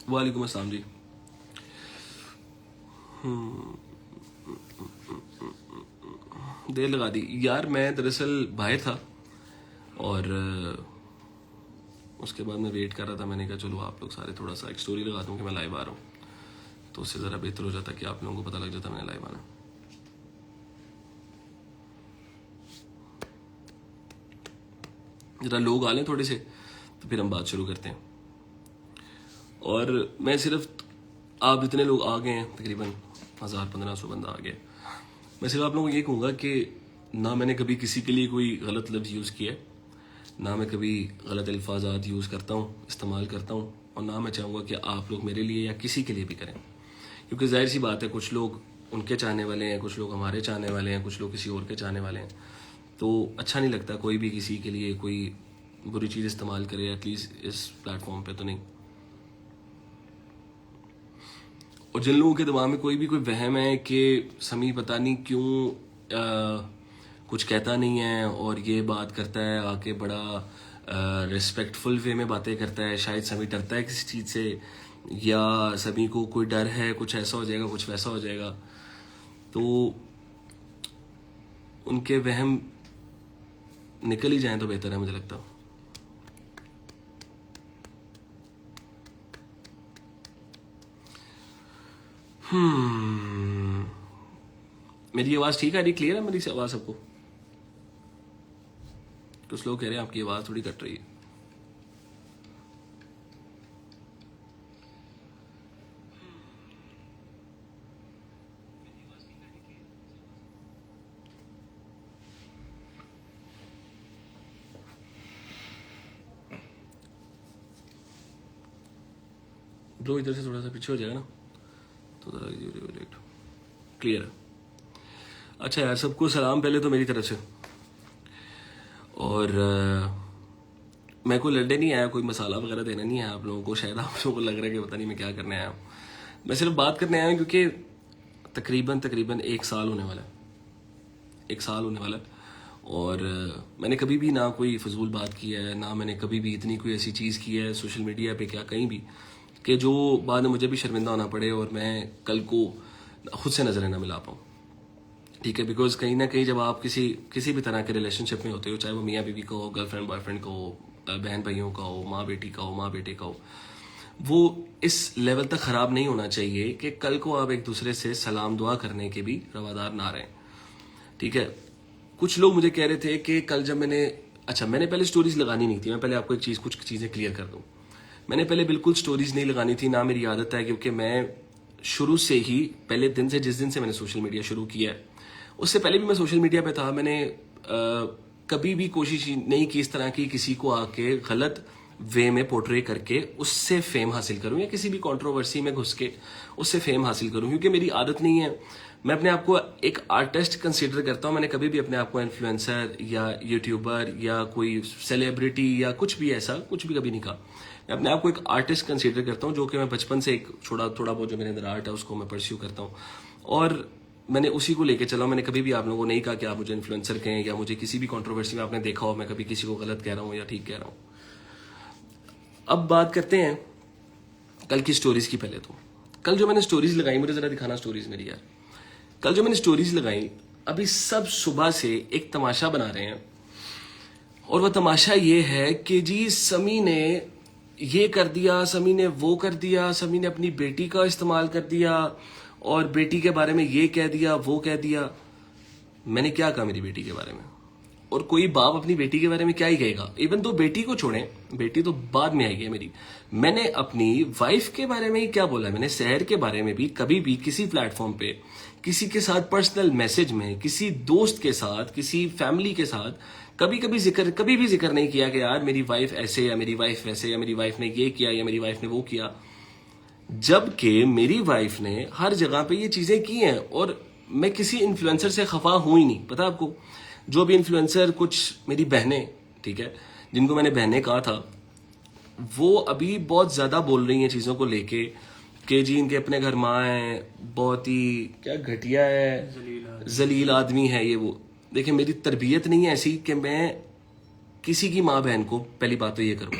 वालेकुम अस्सलाम जी। देर लगा दी यार, मैं दरअसल बाहर था और उसके बाद मैं वेट कर रहा था। मैंने कहा चलो आप लोग सारे थोड़ा सा एक स्टोरी लगा दूं कि मैं लाइव आ रहा हूँ, तो उससे ज़रा बेहतर हो जाता कि आप लोगों को पता लग जाता मैंने लाइव आना। ज़रा लोग आ लें थोड़े से तो फिर हम बात शुरू करते हैं। और मैं सिर्फ, आप जितने लोग आ गए हैं तकरीबन 1000-1500 बंदा आ गया, मैं सिर्फ आप लोगों को ये कहूँगा कि ना मैंने कभी किसी के लिए कोई गलत लफ्ज़ यूज़ किया है, ना मैं कभी गलत अल्फाजात यूज़ करता हूँ, इस्तेमाल करता हूँ, और ना मैं चाहूँगा कि आप लोग मेरे लिए या किसी के लिए भी करें। क्योंकि जाहिर सी बात है, कुछ लोग उनके चाहने वाले हैं, कुछ लोग हमारे चाहने वाले हैं, कुछ लोग किसी और के चाहने वाले हैं। तो अच्छा नहीं लगता कोई भी किसी के लिए कोई बुरी चीज़ इस्तेमाल करे, एटलीस्ट इस प्लेटफॉर्म पे तो नहीं। और जिन लोगों के दिमाग में कोई वहम है कि समी पता नहीं क्यों कुछ कहता नहीं है और ये बात करता है आके बड़ा रिस्पेक्टफुल वे में बातें करता है, शायद समी डरता है किसी चीज़ से, या सभी को कोई डर है कुछ ऐसा हो जाएगा कुछ वैसा हो जाएगा, तो उनके वहम निकल ही जाएं तो बेहतर है मुझे लगता। मेरी आवाज़ ठीक आ रही, क्लियर है मेरी आवाज़ सबको? कुछ लोग कह रहे हैं आपकी आवाज़ थोड़ी कट रही है। ब्रो इधर से थोड़ा सा पीछे हो जाएगा ना तो ज़रा क्लियर है। अच्छा यार, सबको सलाम पहले तो मेरी तरफ से। और मैं कोई लड़ने नहीं आया, कोई मसाला वगैरह देना नहीं आया आप लोगों को। शायद आप लोगों को लग रहा है कि पता नहीं मैं क्या करने आया हूँ। मैं सिर्फ बात करने आया हूँ क्योंकि तकरीबन 1 साल होने वाला है, 1 साल होने वाला है। और मैंने कभी भी ना कोई फजूल बात की है, ना मैंने कभी भी इतनी कोई ऐसी चीज़ की है सोशल मीडिया पे क्या कहीं भी कि जो बाद में मुझे भी शर्मिंदा होना पड़े और मैं कल को खुद से नजरें ना मिला पाऊँ। ठीक है, बिकॉज कहीं ना कहीं जब आप किसी भी तरह के रिलेशनशिप में होते हो, चाहे वो मियाँ बीवी का हो, गर्लफ्रेंड बॉयफ्रेंड का हो, बहन भाइयों का हो, माँ बेटी का हो, माँ बेटे का हो, वो इस लेवल तक ख़राब नहीं होना चाहिए कि कल को आप एक दूसरे से सलाम दुआ करने के भी रवादार ना रहें। ठीक है, कुछ लोग मुझे कह रहे थे कि कल जब मैंने पहले स्टोरीज लगानी नहीं थी। मैं पहले आपको कुछ चीज़ें क्लियर कर दूँ। मैंने पहले बिल्कुल स्टोरीज नहीं लगानी थी, ना मेरी आदत है, क्योंकि मैं शुरू से ही पहले दिन से, जिस दिन से मैंने सोशल मीडिया शुरू किया है, उससे पहले भी मैं सोशल मीडिया पे था। मैंने कभी भी कोशिश नहीं की इस तरह की किसी को आके गलत वे में पोर्ट्रे करके उससे फेम हासिल करूं, या किसी भी कंट्रोवर्सी में घुस के उससे फेम हासिल करूं, क्योंकि मेरी आदत नहीं है। मैं अपने आप को एक आर्टिस्ट कंसीडर करता हूं। मैंने कभी भी अपने आप को इन्फ्लुएंसर या यूट्यूबर या कोई सेलिब्रिटी या कुछ भी ऐसा कुछ भी कभी नहीं कहा। मैं अपने आप को एक आर्टिस्ट कंसीडर करता हूं, जो कि मैं बचपन से एक थोड़ा बहुत जो मेरे अंदर आर्ट है उसको मैं परस्यू करता हूं, और मैंने उसी को लेके चला। मैंने कभी भी आप लोगों को नहीं कहा कि आप मुझे इन्फ्लुएंसर कहें, या मुझे किसी भी कंट्रोवर्सी में आपने देखा हो मैं कभी किसी को गलत कह रहा हूँ या ठीक कह रहा हूँ। अब बात करते हैं कल की स्टोरीज की। पहले तो कल जो मैंने स्टोरीज लगाई, मुझे जरा दिखाना स्टोरीज मेरी यार। कल जो मैंने स्टोरीज लगाई, अभी सब सुबह से एक तमाशा बना रहे हैं, और वह तमाशा ये है कि जी समी ने ये कर दिया, समी ने वो कर दिया, समी ने अपनी बेटी का इस्तेमाल कर दिया और बेटी के बारे में ये कह दिया वो कह दिया। मैंने क्या कहा मेरी बेटी के बारे में? और कोई बाप अपनी बेटी के बारे में क्या ही कहेगा। इवन तो बेटी को छोड़ें, बेटी तो बाद में आएगी मेरी, मैंने अपनी वाइफ के बारे में ही क्या बोला। मैंने शहर के बारे में भी कभी भी किसी प्लेटफॉर्म पे किसी के साथ पर्सनल मैसेज में, किसी दोस्त के साथ, किसी फैमिली के साथ कभी भी जिक्र नहीं किया कि यार मेरी वाइफ ऐसे या मेरी वाइफ वैसे या मेरी वाइफ ने ये किया या मेरी वाइफ ने वो किया। जबकि मेरी वाइफ ने हर जगह पे ये चीजें की हैं और मैं किसी इन्फ्लुएंसर से खफा हूं ही नहीं। पता आपको, जो भी इन्फ्लुएंसर, कुछ मेरी बहनें, ठीक है, जिनको मैंने बहनें कहा था, वो अभी बहुत ज्यादा बोल रही हैं चीजों को लेके कि जी इनके अपने घर माँ है, बहुत ही क्या घटिया है, जलील आदमी है ये वो। देखिए मेरी तरबियत नहीं है ऐसी कि मैं किसी की माँ बहन को, पहली बात तो ये करूँ।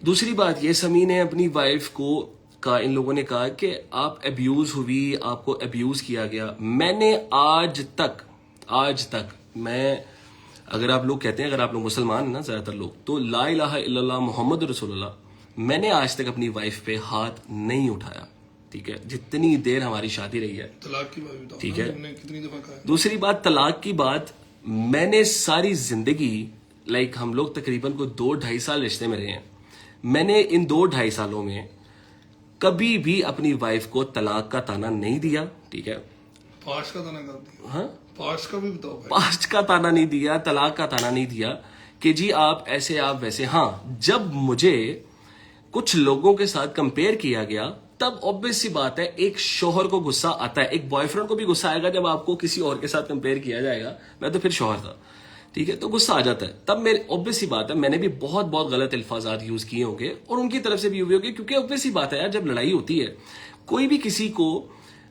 दूसरी बात ये, समी ने अपनी वाइफ को कहा, इन लोगों ने कहा कि आप अब्यूज हुई, आपको अब्यूज किया गया। मैंने आज तक मैं, अगर आप लोग कहते हैं, अगर आप लोग मुसलमान हैं ना ज्यादातर लोग, तो ला इलाहा इल्लल्लाह मुहम्मद रसूलुल्लाह, मैंने आज तक अपनी वाइफ पे हाथ नहीं उठाया, ठीक है, जितनी देर हमारी शादी रही है। तलाक की बात बताओ, ठीक है, तुमने कितनी दफा कहा है? दूसरी बात तलाक की बात, मैंने सारी जिंदगी, लाइक हम लोग तकरीबन को 2-2.5 साल रिश्ते में रहे हैं, मैंने इन 2-2.5 सालों में कभी भी अपनी वाइफ को तलाक का ताना नहीं दिया, ठीक है। पास्ट का ताना कब दिया? हाँ, पास्ट का भी बताओ भाई। पास्ट का ताना नहीं दिया, तलाक का ताना नहीं दिया कि जी आप ऐसे आप वैसे। हाँ, जब मुझे कुछ लोगों के साथ कंपेयर किया गया तब ऑब्वियस सी बात है एक शोहर को गुस्सा आता है, एक बॉयफ्रेंड को भी गुस्सा आएगा जब आपको किसी और के साथ कंपेयर किया जाएगा। मैं तो फिर शोहर था, ठीक है, तो गुस्सा आ जाता है। तब मेरे ऑब्वियस सी बात है मैंने भी बहुत गलत अल्फाजात यूज किए होंगे और उनकी तरफ से भी हुए होंगे, क्योंकि ऑब्वियस सी बात है यार, जब लड़ाई होती है कोई भी किसी को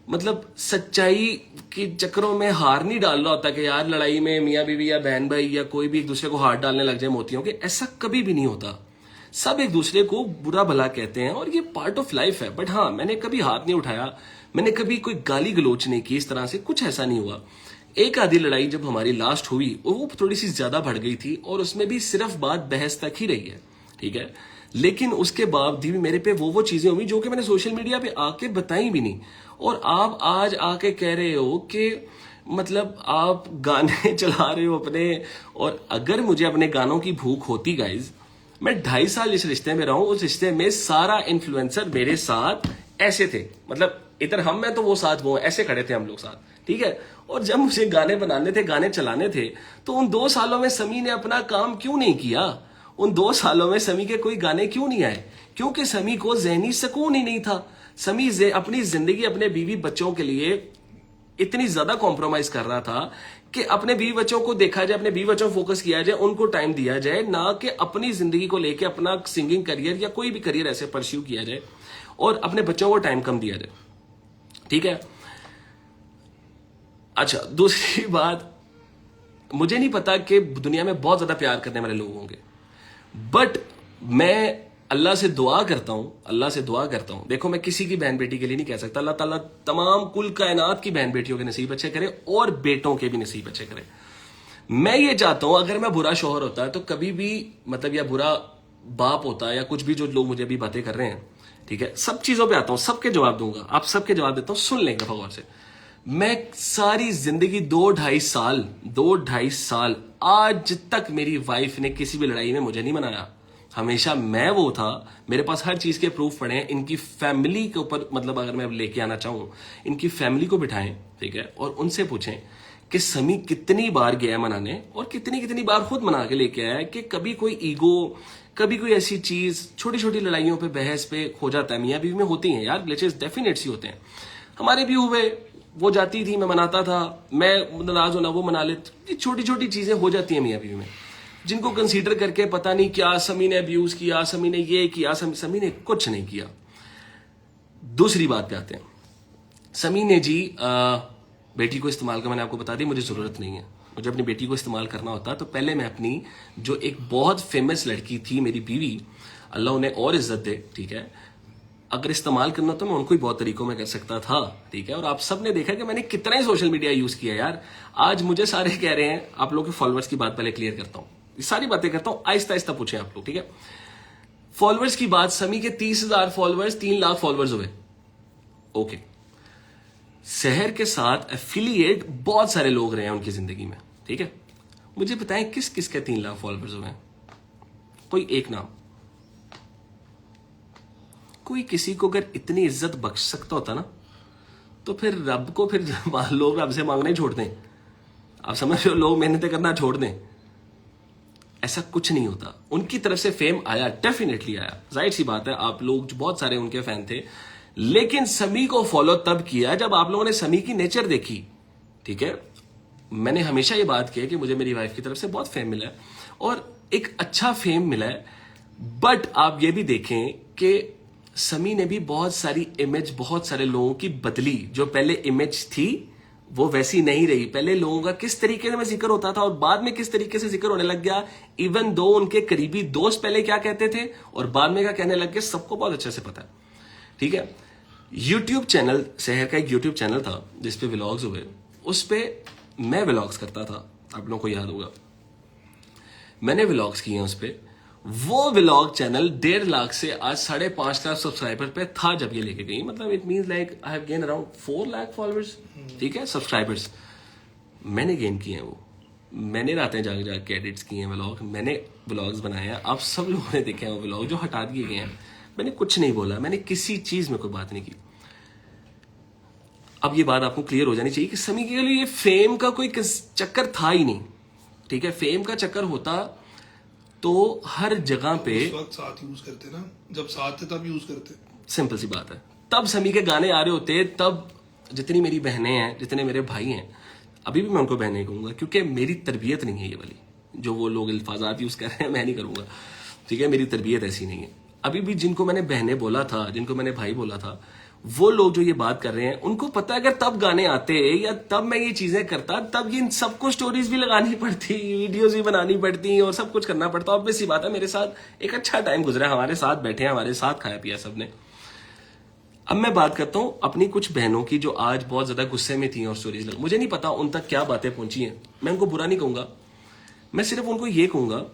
मतलब सच्चाई के चक्करों में हार नहीं डाल रहा होता कि यार लड़ाई में मियाँ बीवी या बहन भाई या कोई भी एक दूसरे को हाथ डालने लग जाए मोतियों के, ऐसा कभी भी नहीं होता। सब एक दूसरे को बुरा भला कहते हैं और ये पार्ट ऑफ लाइफ है। बट हाँ, मैंने कभी हाथ नहीं उठाया, मैंने कभी कोई गाली गलोच नहीं की, इस तरह से कुछ ऐसा नहीं हुआ। एक आधी लड़ाई जब हमारी लास्ट हुई वो थोड़ी सी ज्यादा बढ़ गई थी और उसमें भी सिर्फ बात बहस तक ही रही है, ठीक है, लेकिन उसके बावजूद भी मेरे पे वो चीजें हुई जो कि मैंने सोशल मीडिया पे आके बताई भी नहीं। और आप आज आके कह रहे हो कि मतलब आप गाने चला रहे हो अपने, और अगर मुझे अपने गानों की भूख होती गाइज, मैं 2.5 साल इस रिश्ते में रहा हूं, उस रिश्ते में सारा इन्फ्लुएंसर मेरे साथ ऐसे थे, मतलब इधर हम मैं तो वो साथ वो ऐसे खड़े थे हम लोग साथ, ठीक है। और जब मुझे गाने बनाने थे, गाने चलाने थे, तो उन 2 सालों में समी ने अपना काम क्यों नहीं किया? उन 2 सालों में समी के कोई गाने क्यों नहीं आए? क्योंकि समी को ज़हनी सुकून ही नहीं था। समी अपनी जिंदगी अपने बीवी बच्चों के लिए इतनी ज्यादा कॉम्प्रोमाइज कर रहा था कि अपने बीवी बच्चों को देखा जाए, अपने बीवी बच्चों को फोकस किया जाए, उनको टाइम दिया जाए, ना कि अपनी जिंदगी को लेके अपना सिंगिंग करियर या कोई भी करियर ऐसे परस्यू किया जाए और अपने बच्चों को टाइम कम दिया जाए, ठीक है। अच्छा, दूसरी बात, मुझे नहीं पता कि दुनिया में बहुत ज्यादा प्यार करने वाले लोग होंगे, बट मैं अल्लाह से दुआ करता हूं, देखो मैं किसी की बहन बेटी के लिए नहीं कह सकता, अल्लाह ताला तमाम कुल कायनात की बहन बेटियों के नसीब अच्छे करे और बेटों के भी नसीब अच्छे करे। मैं ये चाहता हूं अगर मैं बुरा शौहर होता है तो कभी भी मतलब, या बुरा बाप होता है या कुछ भी, जो लोग मुझे अभी बातें कर रहे हैं, ठीक है, सब चीजों पे आता हूं, सबके जवाब दूंगा, आप सबके जवाब देता हूं, सुन लेंगे गौर से। मैं सारी जिंदगी 2-2.5 साल आज तक मेरी वाइफ ने किसी भी लड़ाई में मुझे नहीं मनाया। हमेशा मैं वो था, मेरे पास हर चीज के प्रूफ पड़े हैं। इनकी फैमिली के ऊपर, मतलब अगर मैं लेके आना चाहूं, इनकी फैमिली को बिठाएं, ठीक है, और उनसे पूछें कि समी कितनी बार गया मनाने और कितनी बार खुद मना के लेके आया, कि कभी कोई ईगो, कभी कोई ऐसी चीज, छोटी छोटी लड़ाइयों पे, बहस पे हो जाता है। मियाँ बीवी में होती हैं यार ग्लिचेस, डेफिनेट सी होते हैं, हमारे भी हुए। वो जाती थी, मैं मनाता था, मैं नाराज होना वो मना लेती, छोटी छोटी चीजें हो जाती हैं मियाँ बीवी में, जिनको कंसीडर करके पता नहीं क्या समी ने अब्यूज किया, समी ने ये किया, समी ने कुछ नहीं किया। दूसरी बात पे आते हैं, समी ने जी बेटी को इस्तेमाल का, मैंने आपको बता दी, मुझे जरूरत नहीं है। मुझे अपनी बेटी को इस्तेमाल करना होता तो पहले मैं अपनी, जो एक बहुत फेमस लड़की थी मेरी बीवी, अल्लाह उन्हें और इज्जत दे, ठीक है, अगर इस्तेमाल करना तो मैं उनको ही बहुत तरीकों में कर सकता था, ठीक है। और आप सब ने देखा कि मैंने कितना ही सोशल मीडिया यूज किया यार। आज मुझे सारे कह रहे हैं, आप लोगों के फॉलोअर्स की बात पहले क्लियर करता हूं, सारी बातें करता हूं, आहिस्ता आहिस्ता पूछे आप लोग, ठीक है। फॉलोअर्स की बात, समी के 30,000 फॉलोअर्स 3 लाख फॉलोअर्स हुए, ओके। शहर के साथ एफिलिएट बहुत सारे लोग रहे हैं उनकी जिंदगी में, ठीक है, मुझे बताएं किस किस के 3 लाख फॉलोअर्स हुए हैं? कोई एक नाम। कोई किसी को अगर इतनी इज्जत बख्श सकता होता ना, तो फिर रब को फिर लोग रब से मांगना ही छोड़ दें। आप समझ रहे हो, लोग मेहनतें करना छोड़ दें। ऐसा कुछ नहीं होता। उनकी तरफ से फेम आया, डेफिनेटली आया, जाहिर सी बात है। आप लोग जो बहुत सारे उनके फैन थे, लेकिन समी को फॉलो तब किया जब आप लोगों ने समी की नेचर देखी। ठीक है, मैंने हमेशा ये बात की है कि मुझे मेरी वाइफ की तरफ से बहुत फेम मिला है और एक अच्छा फेम मिला है। बट आप ये भी देखें कि समी ने भी बहुत सारी इमेज बहुत सारे लोगों की बदली। जो पहले इमेज थी वो वैसी नहीं रही। पहले लोगों का किस तरीके से जिक्र होता था और बाद में किस तरीके से जिक्र होने लग गया, इवन दो उनके करीबी दोस्त पहले क्या कहते थे और बाद में क्या कहने लग गए, सबको बहुत अच्छे से पता है। ठीक है, यूट्यूब चैनल, शहर का एक यूट्यूब चैनल था जिसपे व्लॉग्स हुए, उस पे मैं व्लॉग्स करता था, आप लोगों को याद होगा, मैंने व्लॉग्स किए हैं उस पे। वो व्लॉग चैनल 1.5 लाख से आज 5.5 लाख सब्सक्राइबर पे था जब ये लेके गई। मतलब it means like I have gain around 4 lakh followers. ठीक है, सब्सक्राइबर्स मैंने गेन किए हैं। वो मैंने रातें जाग जाग के एडिट्स किए हैं व्लॉग, मैंने व्लॉग्स बनाए हैं। आप सब लोगों ने देखे हैं वो व्लॉग जो हटा दिए गए हैं। मैंने कुछ नहीं बोला, मैंने किसी चीज में कोई बात नहीं की। अब ये बात आपको क्लियर हो जानी चाहिए कि समी के लिए फेम का कोई चक्कर था ही नहीं। ठीक है, फेम का चक्कर होता तो हर जगह पे उस वक्त साथ यूज करते ना, जब साथ थे तब यूज करते। सिंपल सी बात है, तब समी के गाने आ रहे होते, तब जितनी मेरी बहनें हैं, जितने मेरे भाई हैं, अभी भी मैं उनको बहनें कहूंगा क्योंकि मेरी तरबियत नहीं है ये वाली जो वो लोग अल्फाजात यूज कर रहे हैं, मैं नहीं करूंगा। ठीक है, मेरी तरबियत ऐसी नहीं है। अभी भी जिनको मैंने बहनें बोला था, जिनको मैंने भाई बोला था, वो लोग जो ये बात कर रहे हैं उनको पता है अगर तब गाने आते या तब मैं ये चीजें करता, तब ये इन सबको स्टोरीज भी लगानी पड़ती, वीडियोस भी बनानी पड़ती और सब कुछ करना पड़ता। ऑब्वियस सी बात है, मेरे साथ एक अच्छा टाइम गुजरा, हमारे साथ बैठे हैं, हमारे साथ खाया पिया सबने। अब मैं बात करता हूं अपनी कुछ बहनों की जो आज बहुत ज्यादा गुस्से में थी और स्टोरीज लग, मुझे नहीं पता उन तक क्या बातें पहुंची हैं। मैं उनको बुरा नहीं कहूंगा, मैं सिर्फ उनको ये कहूंगा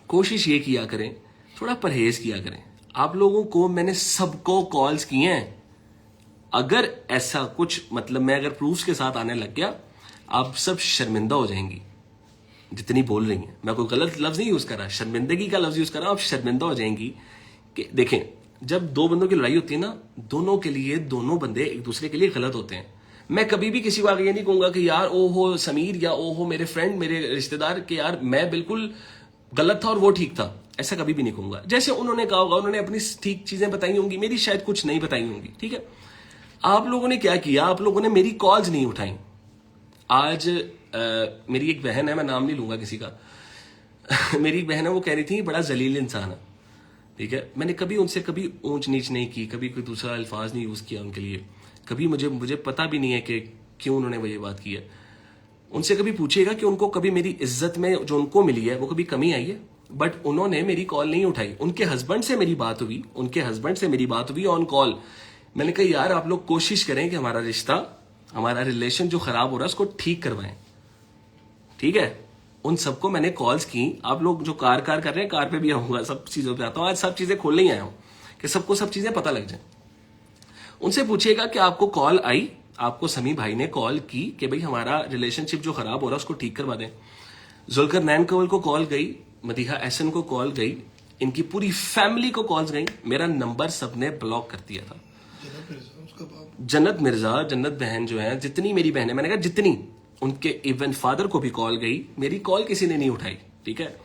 कोशिश ये किया करें, थोड़ा परहेज किया करें। आप लोगों को मैंने सबको कॉल्स किए हैं। अगर ऐसा कुछ मतलब मैं अगर प्रूफ्स के साथ आने लग गया, आप सब शर्मिंदा हो जाएंगी जितनी बोल रही हैं। मैं कोई गलत लफ्ज नहीं यूज कर रहा, शर्मिंदगी का लफ्ज यूज कर रहा हूं। आप शर्मिंदा हो जाएंगी कि देखें, जब दो बंदों की लड़ाई होती है ना, दोनों के लिए दोनों बंदे एक दूसरे के लिए गलत होते हैं। मैं कभी भी किसी को आगे ये नहीं कहूंगा कि यार ओ हो समीर या ओ हो मेरे फ्रेंड, मेरे रिश्तेदार के यार मैं बिल्कुल गलत था और वो ठीक था, ऐसा कभी भी नहीं कहूंगा। जैसे उन्होंने कहा होगा, उन्होंने अपनी ठीक चीजें बताई होंगी, मेरी शायद कुछ नहीं बताई होंगी। ठीक है, आप लोगों ने क्या किया, आप लोगों ने मेरी कॉल्स नहीं उठाई। आज मेरी एक बहन है, मैं नाम नहीं लूंगा किसी का मेरी एक बहन है, वो कह रही थी बड़ा जलील इंसान है। ठीक है, मैंने कभी उनसे कभी ऊंच नीच नहीं की, कभी कोई दूसरा अल्फाज नहीं यूज किया उनके लिए। कभी मुझे पता भी नहीं है कि क्यों उन्होंने वो ये बात की है। उनसे कभी पूछिएगा कि उनको कभी मेरी इज्जत में जो उनको मिली है वो कभी कमी आई है, बट उन्होंने मेरी कॉल नहीं उठाई। उनके हस्बैंड से मेरी बात हुई ऑन कॉल। मैंने कहा यार आप लोग कोशिश करें कि हमारा रिश्ता, हमारा रिलेशन जो खराब हो रहा है उसको ठीक करवाएं। ठीक है, उन सबको मैंने कॉल्स की। आप लोग जो कार कर रहे हैं, कार पे भी आऊंगा, सब चीजों पे आता हूं। आज सब चीजें खोलने ही आया हूं कि सबको सब चीजें पता लग जाए। उनसे पूछिएगा कि आपको कॉल आई, आपको समी भाई ने कॉल की कि भाई हमारा रिलेशनशिप जो खराब हो रहा है उसको ठीक करवा दें। जुल्करनैन कवल को कॉल गई, मदीहा एहसन को कॉल गई, इनकी पूरी फैमिली को कॉल्स गई। मेरा नंबर सबने ब्लॉक कर दिया था। जन्नत मिर्जा, जन्नत बहन जो है, जितनी मेरी बहन है, मैंने कहा जितनी, उनके इवन फादर को भी कॉल गई, मेरी कॉल किसी ने नहीं उठाई। ठीक है,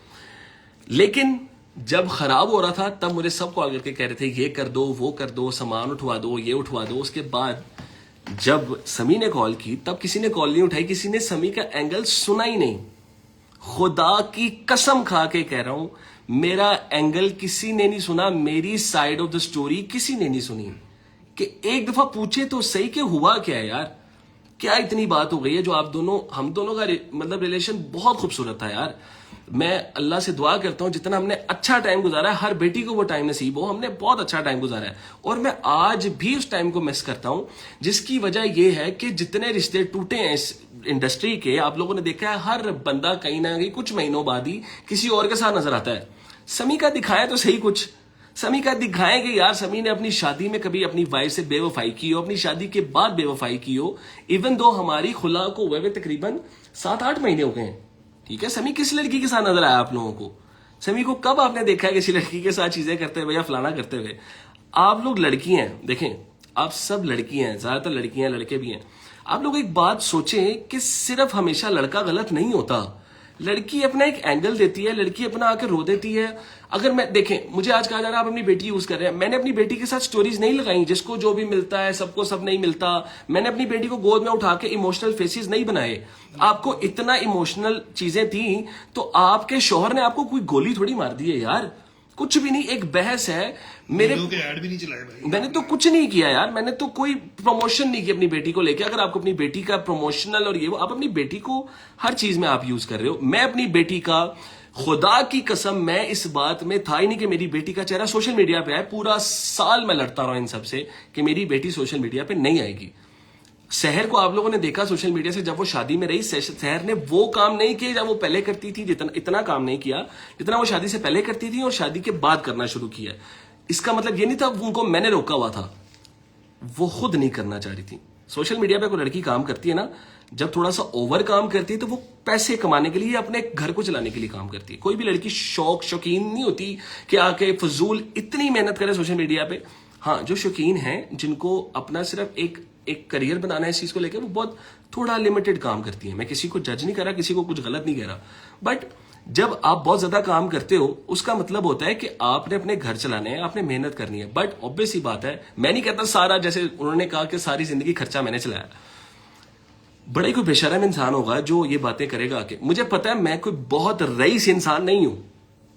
लेकिन जब खराब हो रहा था तब मुझे सब कॉल करके कह रहे थे ये कर दो, वो कर दो, सामान उठवा दो, ये उठवा दो। उसके बाद जब समी ने कॉल की तब किसी ने कॉल नहीं उठाई, किसी ने समी का एंगल सुना ही नहीं। खुदा की कसम खा के कह रहा हूं, मेरा एंगल किसी ने नहीं सुना, मेरी साइड ऑफ द स्टोरी किसी ने नहीं सुनी। कि एक दफा पूछे तो सही कि हुआ क्या है यार, क्या इतनी बात हो गई है जो आप दोनों, हम दोनों का मतलब रिलेशन बहुत खूबसूरत था यार। मैं अल्लाह से दुआ करता हूं जितना हमने अच्छा टाइम गुजारा है, हर बेटी को वो टाइम नसीब हो। हमने बहुत अच्छा टाइम गुजारा है और मैं आज भी उस टाइम को मिस करता हूं, जिसकी वजह यह है कि जितने रिश्ते टूटे हैं इस इंडस्ट्री के, आप लोगों ने देखा है हर बंदा कहीं ना कहीं कुछ महीनों बाद ही किसी और के साथ नजर आता है। समी का दिखाया तो सही कुछ, समी का दिखाएं कि यार समी ने अपनी शादी में कभी अपनी वाइफ से बेवफाई की हो, अपनी शादी के बाद बेवफाई की हो। इवन दो हमारी खुला को हुए तकरीबन 7-8 महीने हो गए हैं। ठीक है, समी किस लड़की के साथ नजर आया आप लोगों को? समी को कब आपने देखा है किसी लड़की के साथ चीजें करते हुए या फलाना करते हुए? आप लोग लड़की हैं, देखें आप सब लड़की हैं, ज्यादातर लड़कियां लड़के भी हैं। आप लोग एक बात सोचें कि सिर्फ हमेशा लड़का गलत नहीं होता, लड़की अपना एक एंगल देती है, लड़की अपना आकर रो देती है। अगर मैं देखें, मुझे आज कहा जा रहा है आप अपनी बेटी यूज कर रहे हैं, मैंने अपनी बेटी के साथ स्टोरीज नहीं लगाई जिसको जो भी मिलता है सबको सब नहीं मिलता। मैंने अपनी बेटी को गोद में उठा के इमोशनल फेसेस नहीं बनाए। आपको इतना इमोशनल चीजें थी तो आपके शौहर ने आपको कोई गोली थोड़ी मार दी है यार, कुछ भी नहीं, एक बहस है। मेरे ऐड भी नहीं चलाए भाई, मैंने तो कुछ नहीं किया यार, मैंने तो कोई प्रमोशन नहीं की अपनी बेटी को लेके। अगर आपको अपनी बेटी का प्रमोशनल और ये वो, आप अपनी बेटी को हर चीज में आप यूज कर रहे हो। मैं अपनी बेटी का, खुदा की कसम, मैं इस बात में था ही नहीं कि मेरी बेटी का चेहरा सोशल मीडिया पे आए। पूरा साल मैं लड़ता रहा इन सबसे कि मेरी बेटी सोशल मीडिया पे नहीं आएगी। शहर को आप लोगों ने देखा सोशल मीडिया से, जब वो शादी में रही, शहर ने वो काम नहीं किए जब वो पहले करती थी, इतना काम नहीं किया जितना वो शादी से पहले करती थी और शादी के बाद करना शुरू किया। इसका मतलब ये नहीं था उनको मैंने रोका हुआ था, वो खुद नहीं करना चाह रही थी। सोशल मीडिया पे कोई लड़की काम करती है ना, जब थोड़ा सा ओवर काम करती है तो वो पैसे कमाने के लिए, अपने घर को चलाने के लिए काम करती है। कोई भी लड़की शौकीन नहीं होती कि आके फजूल इतनी मेहनत करे सोशल मीडिया पे। हाँ, जो शौकीन हैं, जिनको अपना सिर्फ एक करियर बनाना है इस चीज को लेकर, वो बहुत थोड़ा लिमिटेड काम करती है। मैं किसी को जज नहीं कर रहा, किसी को कुछ गलत नहीं कह रहा, बट जब आप बहुत ज्यादा काम करते हो उसका मतलब होता है कि आपने अपने घर चलाने हैं, आपने मेहनत करनी है। बट ऑब्वियस ही बात है, मैं नहीं कहता सारा, जैसे उन्होंने कहा कि सारी जिंदगी खर्चा मैंने चलाया। बड़ा ही कोई बेशरम इंसान होगा जो ये बातें करेगा कि मुझे पता है मैं कोई बहुत रईस इंसान नहीं हूं,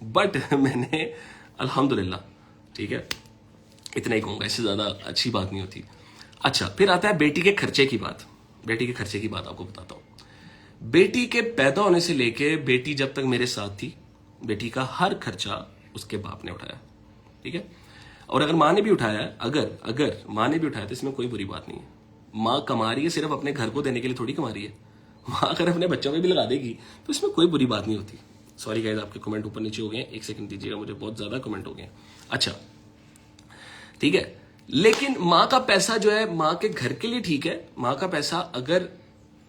बट मैंने अल्हम्दुलिल्लाह, ठीक है, इतना ही कहूंगा, इससे ज्यादा अच्छी बात नहीं होती। अच्छा, फिर आता है बेटी के खर्चे की बात। बेटी के खर्चे की बात आपको बताता हूं। बेटी के पैदा होने से लेके बेटी जब तक मेरे साथ थी, बेटी का हर खर्चा उसके बाप ने उठाया, ठीक है। और अगर माँ ने भी उठाया, अगर माँ ने भी उठाया तो इसमें कोई बुरी बात नहीं है। माँ कमा रही है सिर्फ अपने घर को देने के लिए थोड़ी कमा रही है। माँ अगर अपने बच्चों में भी लगा देगी तो इसमें कोई बुरी बात नहीं होती। सॉरी गाइस, आपके कमेंट ऊपर नीचे हो गए, एक सेकंड दीजिएगा, मुझे बहुत ज्यादा कमेंट हो गए। अच्छा, ठीक है, लेकिन माँ का पैसा जो है माँ के घर के लिए ठीक है। माँ का पैसा अगर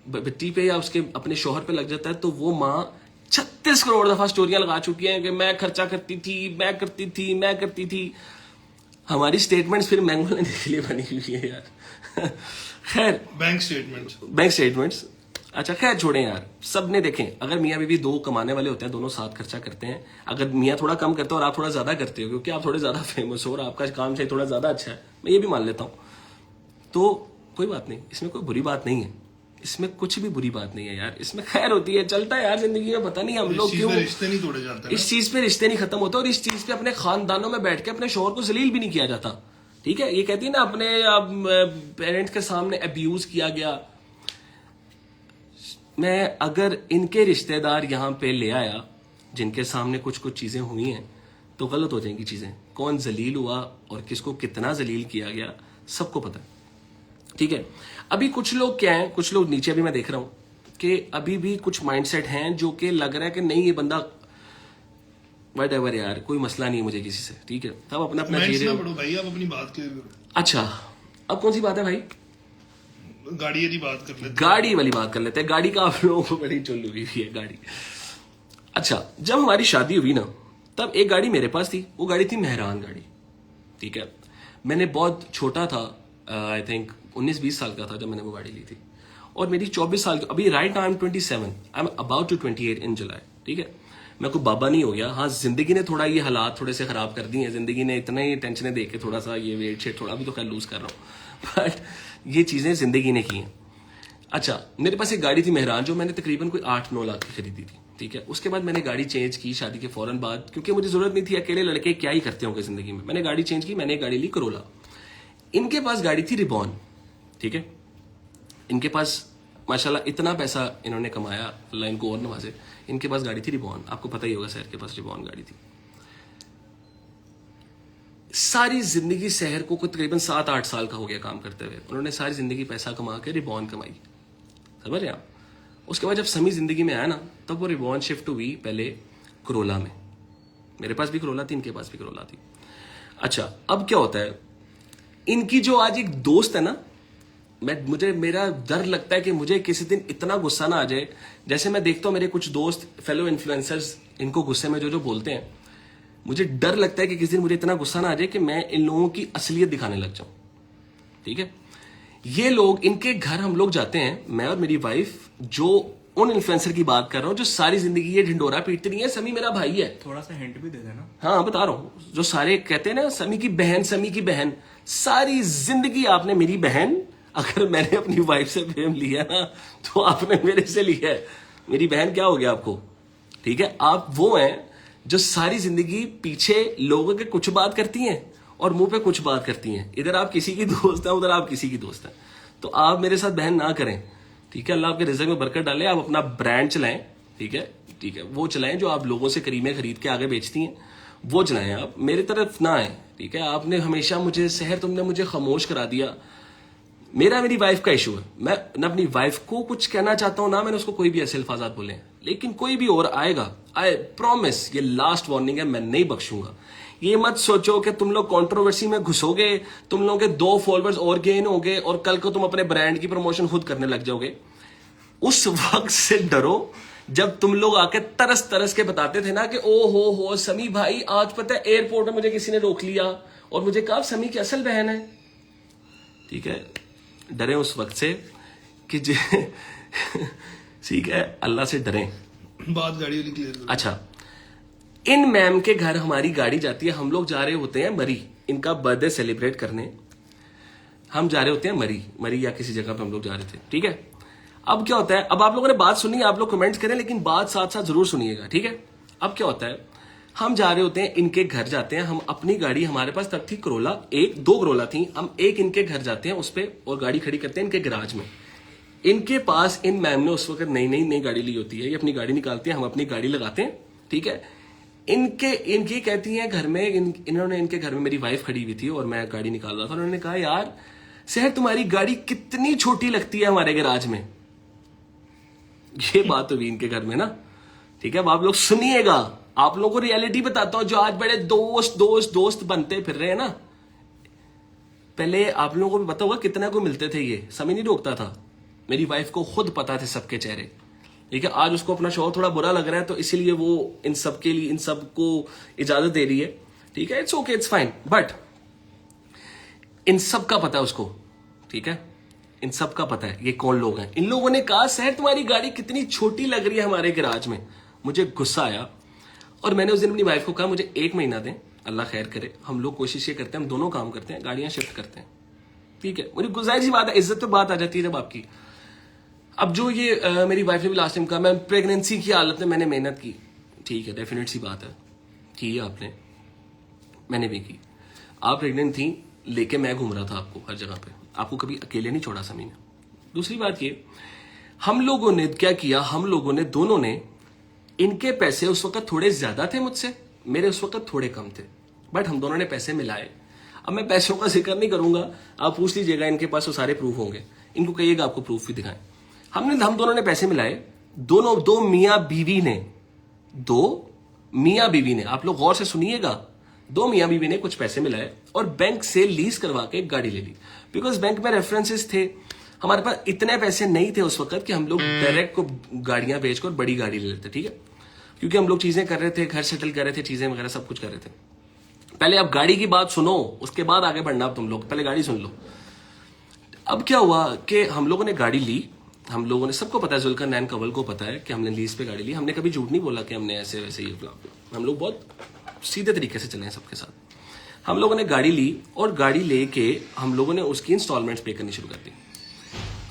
बेटी पे या उसके अपने शौहर पे लग जाता है तो वो माँ 36 करोड़ दफा स्टोरियां लगा चुकी हैं कि मैं खर्चा करती थी, मैं करती थी। हमारी स्टेटमेंट्स फिर मैंगो लेने के लिए बनी हुई है यार। खैर, बैंक स्टेटमेंट्स, अच्छा खैर छोड़ें यार, सबने देखें, अगर मियाँ बीवी दो कमाने वाले होते हैं, दोनों साथ खर्चा करते हैं। अगर मियाँ थोड़ा कम करते हो और आप थोड़ा ज्यादा करते हो क्योंकि आप थोड़े ज्यादा फेमस हो और आपका काम चाहिए थोड़ा ज्यादा अच्छा है, मैं ये भी मान लेता हूँ, तो कोई बात नहीं, इसमें कोई बुरी बात नहीं है, इसमें कुछ भी बुरी बात नहीं है यार, इसमें खैर होती है, चलता है यार जिंदगी में। पता नहीं हम लोग क्यों रिश्ते नहीं तोड़े जाते, इस चीज पे रिश्ते नहीं खत्म होते और इस चीज पे अपने खानदानों में बैठ के अपने शौहर को जलील भी नहीं किया जाता, ठीक है। ये कहती है ना, अपने पेरेंट्स के सामने अब्यूज किया गया। मैं अगर इनके रिश्तेदार यहाँ पे ले आया जिनके सामने कुछ चीजें हुई हैं तो गलत हो जाएंगी चीजें। कौन जलील हुआ और किसको कितना जलील किया गया सबको पता है, ठीक है। अभी कुछ लोग क्या हैं, कुछ लोग नीचे भी मैं देख रहा हूं कि अभी भी कुछ माइंडसेट हैं जो कि लग रहा है कि नहीं ये बंदा व्हाटएवर यार, कोई मसला नहीं है मुझे किसी से, ठीक है, तब अपना अपना जी रहे हो भाई, आप अपनी बात क्लियर करो। अच्छा, अब कौन सी बात है भाई? गाड़ी वाली बात कर लेते हैं। गाड़ी वाली बात कर लेते हैं। गाड़ी का आप लोगों को बड़ी चुल हुई है गाड़ी। अच्छा, जब हमारी शादी हुई ना तब एक गाड़ी मेरे पास थी, वो गाड़ी थी मेहरान गाड़ी, ठीक है। मैंने बहुत छोटा था, आई थिंक 19-20 साल का था जब मैंने वो गाड़ी ली थी, और मेरी 24 साल की, अभी right now I am 27, I am about to 28 in July, ठीक है। मैं कोई बाबा नहीं हो गया। हाँ, जिंदगी ने थोड़ा ये हालात थोड़े से खराब कर दिए हैं, जिंदगी ने इतने ही टेंशन दे के थोड़ा सा ये वेट शेट थोड़ा भी तो खैर लूज कर रहा हूँ, बट ये चीजें जिंदगी ने की हैं। अच्छा, मेरे पास एक गाड़ी थी मेहरान जो मैंने तकरीबन कोई 8-9 लाख की खरीदी थी, ठीक है। उसके बाद मैंने गाड़ी चेंज की शादी के फौरन बाद, क्योंकि मुझे जरूरत नहीं थी, अकेले लड़के क्या ही करते होंगे जिंदगी में। मैंने गाड़ी चेंज की, मैंने एक गाड़ी ली करोला। इनके पास गाड़ी थी रिबॉन, ठीक है। इनके पास माशाल्लाह इतना पैसा इन्होंने कमाया, अल्लाह इनको और नवाजे। इनके पास गाड़ी थी रिबॉन, आपको पता ही होगा शहर के पास रिबॉन गाड़ी थी। सारी जिंदगी शहर को तकरीबन 7-8 साल का हो गया काम करते हुए, उन्होंने सारी जिंदगी पैसा कमा के रिबॉन कमाई, समझ रहे आप। उसके बाद जब समी जिंदगी में आया ना तब वो रिबॉन शिफ्ट हुई पहले करोला में। मेरे पास भी करोला थी, इनके पास भी करोला थी। अच्छा, अब क्या होता है, इनकी जो आज एक दोस्त है ना, मुझे मेरा डर लगता है कि मुझे किसी दिन इतना गुस्सा ना आ जाए, जैसे मैं देखता हूँ मेरे कुछ दोस्त फेलो इन्फ्लुएंसर्स इनको गुस्से में जो जो बोलते हैं, मुझे डर लगता है कि किसी दिन मुझे इतना गुस्सा ना आ जाए कि मैं इन लोगों की असलियत दिखाने लग जाऊं। ठीक है, ये लोग, इनके घर हम लोग जाते हैं, मैं और मेरी वाइफ, जो उन इन्फ्लुएंसर की बात कर रहा हूं जो सारी जिंदगी ये ढिंडोरा पीटते नहीं है, समी मेरा भाई है। थोड़ा सा हिंट भी दे देना। हाँ बता रहा हूं, जो सारे कहते हैं ना समी की बहन, समी की बहन, सारी जिंदगी आपने मेरी बहन, अगर मैंने अपनी वाइफ से प्रेम लिया ना तो आपने मेरे से लिया है। मेरी बहन क्या हो गया आपको? ठीक है, आप वो हैं जो सारी जिंदगी पीछे लोगों के कुछ बात करती हैं और मुंह पे कुछ बात करती हैं। इधर आप किसी की दोस्त है, उधर आप किसी की दोस्त है। तो आप मेरे साथ बहन ना करें, ठीक है। अल्लाह आपके रिज़्क़ में बरकत डाले, आप अपना ब्रांड चलाएं, ठीक है, ठीक है, वो चलाएं जो आप लोगों से करीमें खरीद के आगे बेचती हैं, वो चलाएं। आप मेरी तरफ ना आए, ठीक है। आपने हमेशा मुझे सहर, तुमने मुझे खामोश करा दिया। मेरा मेरी वाइफ का इशू है, मैं ना अपनी वाइफ को कुछ कहना चाहता हूं, ना मैंने उसको कोई भी ऐसे अल्फाजात बोले, लेकिन कोई भी और आएगा, आई प्रॉमिस, ये लास्ट वार्निंग है, मैं नहीं बख्शूंगा। ये मत सोचो कि तुम लोग कंट्रोवर्सी में घुसोगे, तुम लोगों के 2 फॉलोअर्स और गेन होंगे और कल को तुम अपने ब्रांड की प्रमोशन खुद करने लग जाओगे। उस वक्त से डरो जब तुम लोग आके तरस तरस के बताते थे ना कि ओ हो समी भाई, आज पता है एयरपोर्ट में मुझे किसी ने रोक लिया और मुझे कहा समी की असल बहन है। ठीक है, डरे उस वक्त से कि ठीक है, अल्लाह से डरें। बात गाड़ी वाली क्लियर करो। अच्छा, इन मैम के घर हमारी गाड़ी जाती है, हम लोग जा रहे होते हैं मरी, इनका बर्थडे सेलिब्रेट करने हम जा रहे होते हैं मरी या किसी जगह पे हम लोग जा रहे थे। ठीक है, अब क्या होता है, अब आप लोगों ने बात सुनी, आप लोग कमेंट्स करें, लेकिन बात साथ साथ जरूर सुनिएगा, ठीक है। अब क्या होता है, हम जा रहे होते हैं, इनके घर जाते हैं, हम अपनी गाड़ी, हमारे पास तब थी करोला, 2 करोला थी, हम एक इनके घर जाते हैं उस पर और गाड़ी खड़ी करते हैं इनके गैराज में। इनके पास इन मैम ने उस वक्त नई गाड़ी ली होती है, ये अपनी गाड़ी निकालती है, हम अपनी गाड़ी लगाते हैं, ठीक है। इनकी कहती हैं घर में, इन्होंने इनके घर में मेरी वाइफ खड़ी हुई थी और मैं गाड़ी निकाल रहा था, उन्होंने कहा यार सहर तुम्हारी गाड़ी कितनी छोटी लगती है हमारे गैराज में। ये बात हुई इनके घर में ना, ठीक है। अब आप लोग सुनिएगा, आप लोगों को रियलिटी बताता हूं, जो आज बड़े दोस्त बनते फिर रहे हैं ना, पहले आप लोगों को भी पता होगा कितना को मिलते थे ये, समय नहीं रोकता था। मेरी वाइफ को खुद पता थे सबके चेहरे, ठीक है। आज उसको अपना शौहर थोड़ा बुरा लग रहा है तो इसीलिए वो इन सब के लिए, इन सब को इजाजत दे रही है, ठीक है। It's okay, it's fine, but in सब का पता है उसको, ठीक है। इन सब का पता है ये कौन लोग हैं। इन लोगों ने कहा सहर तुम्हारी गाड़ी कितनी छोटी लग रही है हमारे गैराज में। मुझे गुस्सा आया और मैंने उस दिन अपनी वाइफ को कहा मुझे 1 महीना दें, अल्लाह खैर करे। हम लोग कोशिश ये करते हैं, हम दोनों काम करते हैं, गाड़ियां शिफ्ट करते हैं, ठीक है। मुझे गुजारिश बात है, इज्जत पे बात आ जाती है जब आपकी। अब जो ये मेरी वाइफ ने भी लास्ट टाइम कहा, मैं प्रेगनेंसी की हालत में मैंने मेहनत की, ठीक है, डेफिनेट सी बात है, की है आपने, मैंने भी की। आप प्रेग्नेंट थी, लेके मैं घूम रहा था आपको हर जगह पे, आपको कभी अकेले नहीं छोड़ा समी ने। दूसरी बात ये, हम लोगों ने क्या किया, हम लोगों ने दोनों ने, इनके पैसे उस वक्त थोड़े ज्यादा थे मुझसे, मेरे उस वक्त थोड़े कम थे, बट हम दोनों ने पैसे मिलाए। अब मैं पैसों का जिक्र नहीं करूंगा, आप पूछ लीजिएगा, इनके पास वो सारे प्रूफ होंगे, इनको कहिएगा आपको प्रूफ भी दिखाएं। हम दोनों ने पैसे मिलाए, दो मियां बीवी ने, आप लोग गौर से सुनिएगा, 2 मियां बीवी ने कुछ पैसे मिलाए और बैंक से लीज करवा के गाड़ी ले ली। बिकॉज बैंक में रेफरेंसेस थे, हमारे पास इतने पैसे नहीं थे उस वक्त कि हम लोग डायरेक्ट को गाड़ियां बेचकर बड़ी गाड़ी ले लेते, ठीक है। क्योंकि हम लोग चीजें कर रहे थे, घर सेटल कर रहे थे, चीजें वगैरह सब कुछ कर रहे थे। पहले आप गाड़ी की बात सुनो, उसके बाद आगे बढ़ना। अब तुम लोग पहले गाड़ी सुन लो। अब क्या हुआ कि हम लोगों ने गाड़ी ली, हम लोगों ने, सबको पता है, जुल्कर नैन कवल को पता है कि हमने लीज पे गाड़ी ली। हमने कभी झूठ नहीं बोला कि हमने ऐसे वैसे ये, हम लोग बहुत सीधे तरीके से चले हैं सबके साथ। हम लोगों ने गाड़ी ली और गाड़ी लेके हम लोगों ने उसकी इंस्टॉलमेंट्स पे करनी शुरू कर दी।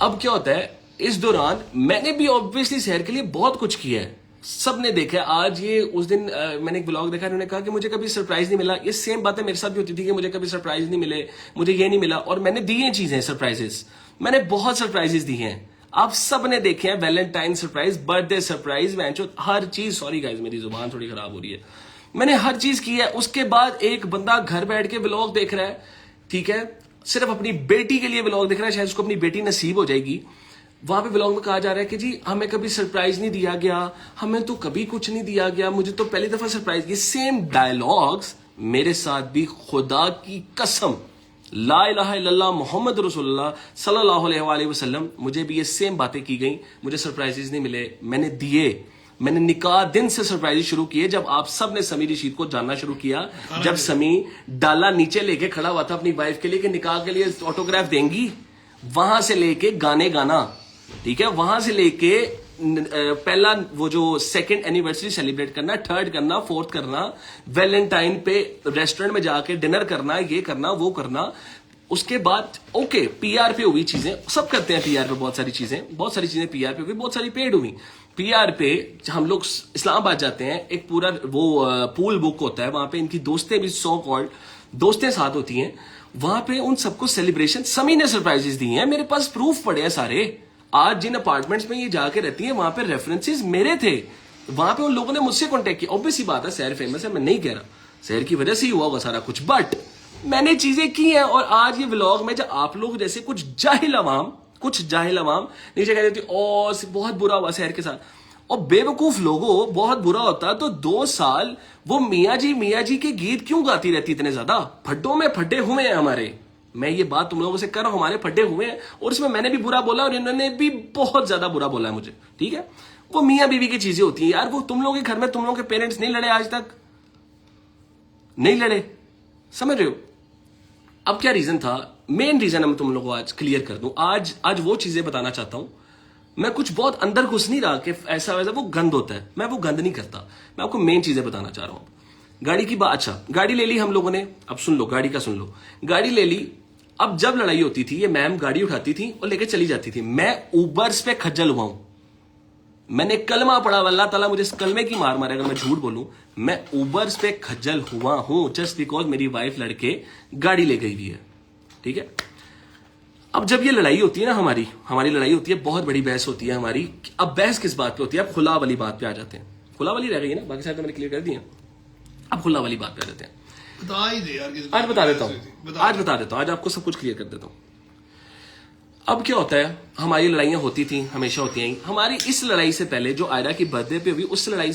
अब क्या होता है, इस दौरान मैंने भी ऑब्वियसली शहर के लिए बहुत कुछ किया है, सबने देखा है। आज ये उस दिन मैंने एक ब्लॉग देखा, उन्होंने कहा कि मुझे कभी सरप्राइज नहीं मिला। ये सेम बातें मेरे साथ भी होती थी कि मुझे कभी सरप्राइज नहीं मिले, मुझे ये नहीं मिला, और मैंने दी हैं चीजें, सरप्राइजेस, मैंने बहुत सरप्राइजेस दी हैं, आप सब ने देखे हैं। वैलेंटाइन सरप्राइज, बर्थडे सरप्राइज, हर चीज, सॉरी गाइज मेरी जुबान थोड़ी खराब हो रही है, मैंने हर चीज की है। उसके बाद एक बंदा घर बैठ के व्लॉग देख रहा है, ठीक है, सिर्फ अपनी बेटी के लिए व्लॉग देख रहा है, शायद उसको अपनी बेटी नसीब हो जाएगी। वहां पे व्लॉग में कहा जा रहा है कि जी हमें कभी सरप्राइज नहीं दिया गया, हमें तो कभी कुछ नहीं दिया गया, मुझे तो पहली दफा सरप्राइज। ये सेम डायलॉग्स मेरे साथ भी, खुदा की कसम, ला इलाहा इल्लल्लाह मोहम्मद रसूलुल्लाह सल्लल्लाहु अलैहि वसल्लम, मुझे भी ये सेम बातें की गई, मुझे सरप्राइजेस नहीं मिले, मैंने दिए। मैंने निकाह दिन से सरप्राइज शुरू किए जब आप सब ने समी रशीद को जानना शुरू किया, जब समी डाला नीचे लेके खड़ा हुआ था अपनी वाइफ के लिए कि निकाह के लिए ऑटोग्राफ देंगी, वहां से लेके गाने गाना, ठीक है, वहां से लेके पहला वो जो सेकंड एनिवर्सरी सेलिब्रेट करना, थर्ड करना, फोर्थ करना, वैलेंटाइन पे रेस्टोरेंट में जाके डिनर करना, ये करना वो करना, उसके बाद ओके पीआर पे हुई चीजें, सब करते हैं पीआर पे, बहुत सारी चीजें पीआर पे हुई, बहुत सारी पेड हुई। पीआर पे हम लोग इस्लामाबाद जाते हैं, एक पूरा वो पूल बुक होता है, वहां पे इनकी दोस्तें भी सो कॉल्ड दोस्तें साथ होती हैं, वहां पे उन सबको सेलिब्रेशन समी ने सरप्राइजेस दी हैं, मेरे पास प्रूफ पड़े हैं सारे। आज जिन अपार्टमेंट्स में ये जाके रहती है वहां पे रेफरेंसेस मेरे थे, वहां पे उन लोगों ने मुझसे कांटेक्ट किया। ऑब्वियस ही बात है, शहर फेमस है, मैं नहीं कह रहा शहर की वजह से ही हुआ होगा सारा कुछ, बट मैंने चीजें की हैं। और आज ये व्लॉग में जब आप लोग जैसे कुछ जाहिल अवाम नीचे कह देती ओ बहुत बुरा हुआ शहर के साथ, और बेवकूफ लोगों बहुत बुरा होता तो 2 साल वो मियाँ जी के गीत क्यों गाती रहती इतने ज्यादा? फड्डों में फड्डे हुए हैं हमारे, मैं ये बात तुम लोगों से कर रहा हूं, हमारे फड्डे हुए हैं, और इसमें मैंने भी बुरा बोला और इन्होंने भी बहुत ज्यादा बुरा बोला है मुझे, ठीक है। वो मियाँ बीवी की चीजें होती हैं यार, वो तुम लोगों के घर में तुम लोगों के पेरेंट्स नहीं लड़े आज तक, नहीं लड़े, समझ रहे हो? अब क्या रीजन था, मेन रीजन मैं तुम लोगों को आज क्लियर कर दूं। आज वो चीजें बताना चाहता हूं, मैं कुछ बहुत अंदर घुस नहीं रहा कि ऐसा वैसा वो गंद होता है, मैं वो गंद नहीं करता, मैं आपको मेन चीजें बताना चाह रहा हूं। गाड़ी की बात, अच्छा गाड़ी ले ली हम लोगों ने, अब सुन लो गाड़ी का सुन लो, गाड़ी ले ली। अब जब लड़ाई होती थी ये मैम गाड़ी उठाती थी और लेके चली जाती थी, मैं उबर्स पे खज्जल हुआ हूं, मैंने कलमा पढ़ा, अल्लाह ताला मुझे इस कलमे की मार मारे अगर मैं झूठ बोलूं, मैं उबर्स पे खज्जल हुआ हूं जस्ट बिकॉज मेरी वाइफ लड़के गाड़ी ले गई हुई है, ठीक है। अब जब ये लड़ाई होती है ना, हमारी लड़ाई होती है, बहुत बड़ी बहस होती है हमारी। अब बहस किस बात पे होती है? अब खुला वाली बात पे आ जाते हैं, खुला वाली रह गई है ना, बाकी सारे तो मैंने क्लियर कर दिए। अब खुला वाली बात पे आ जाते हैं, बता ही दे यार, आज बता देता हूं, आज आपको सब कुछ क्लियर कर देता हूं। अब क्या होता है, हमारी लड़ाइयां होती थी, हमेशा होती हैं। हमारी इस लड़ाई से पहले जो आयरा की बर्थडे पे हुई, उस लड़ाई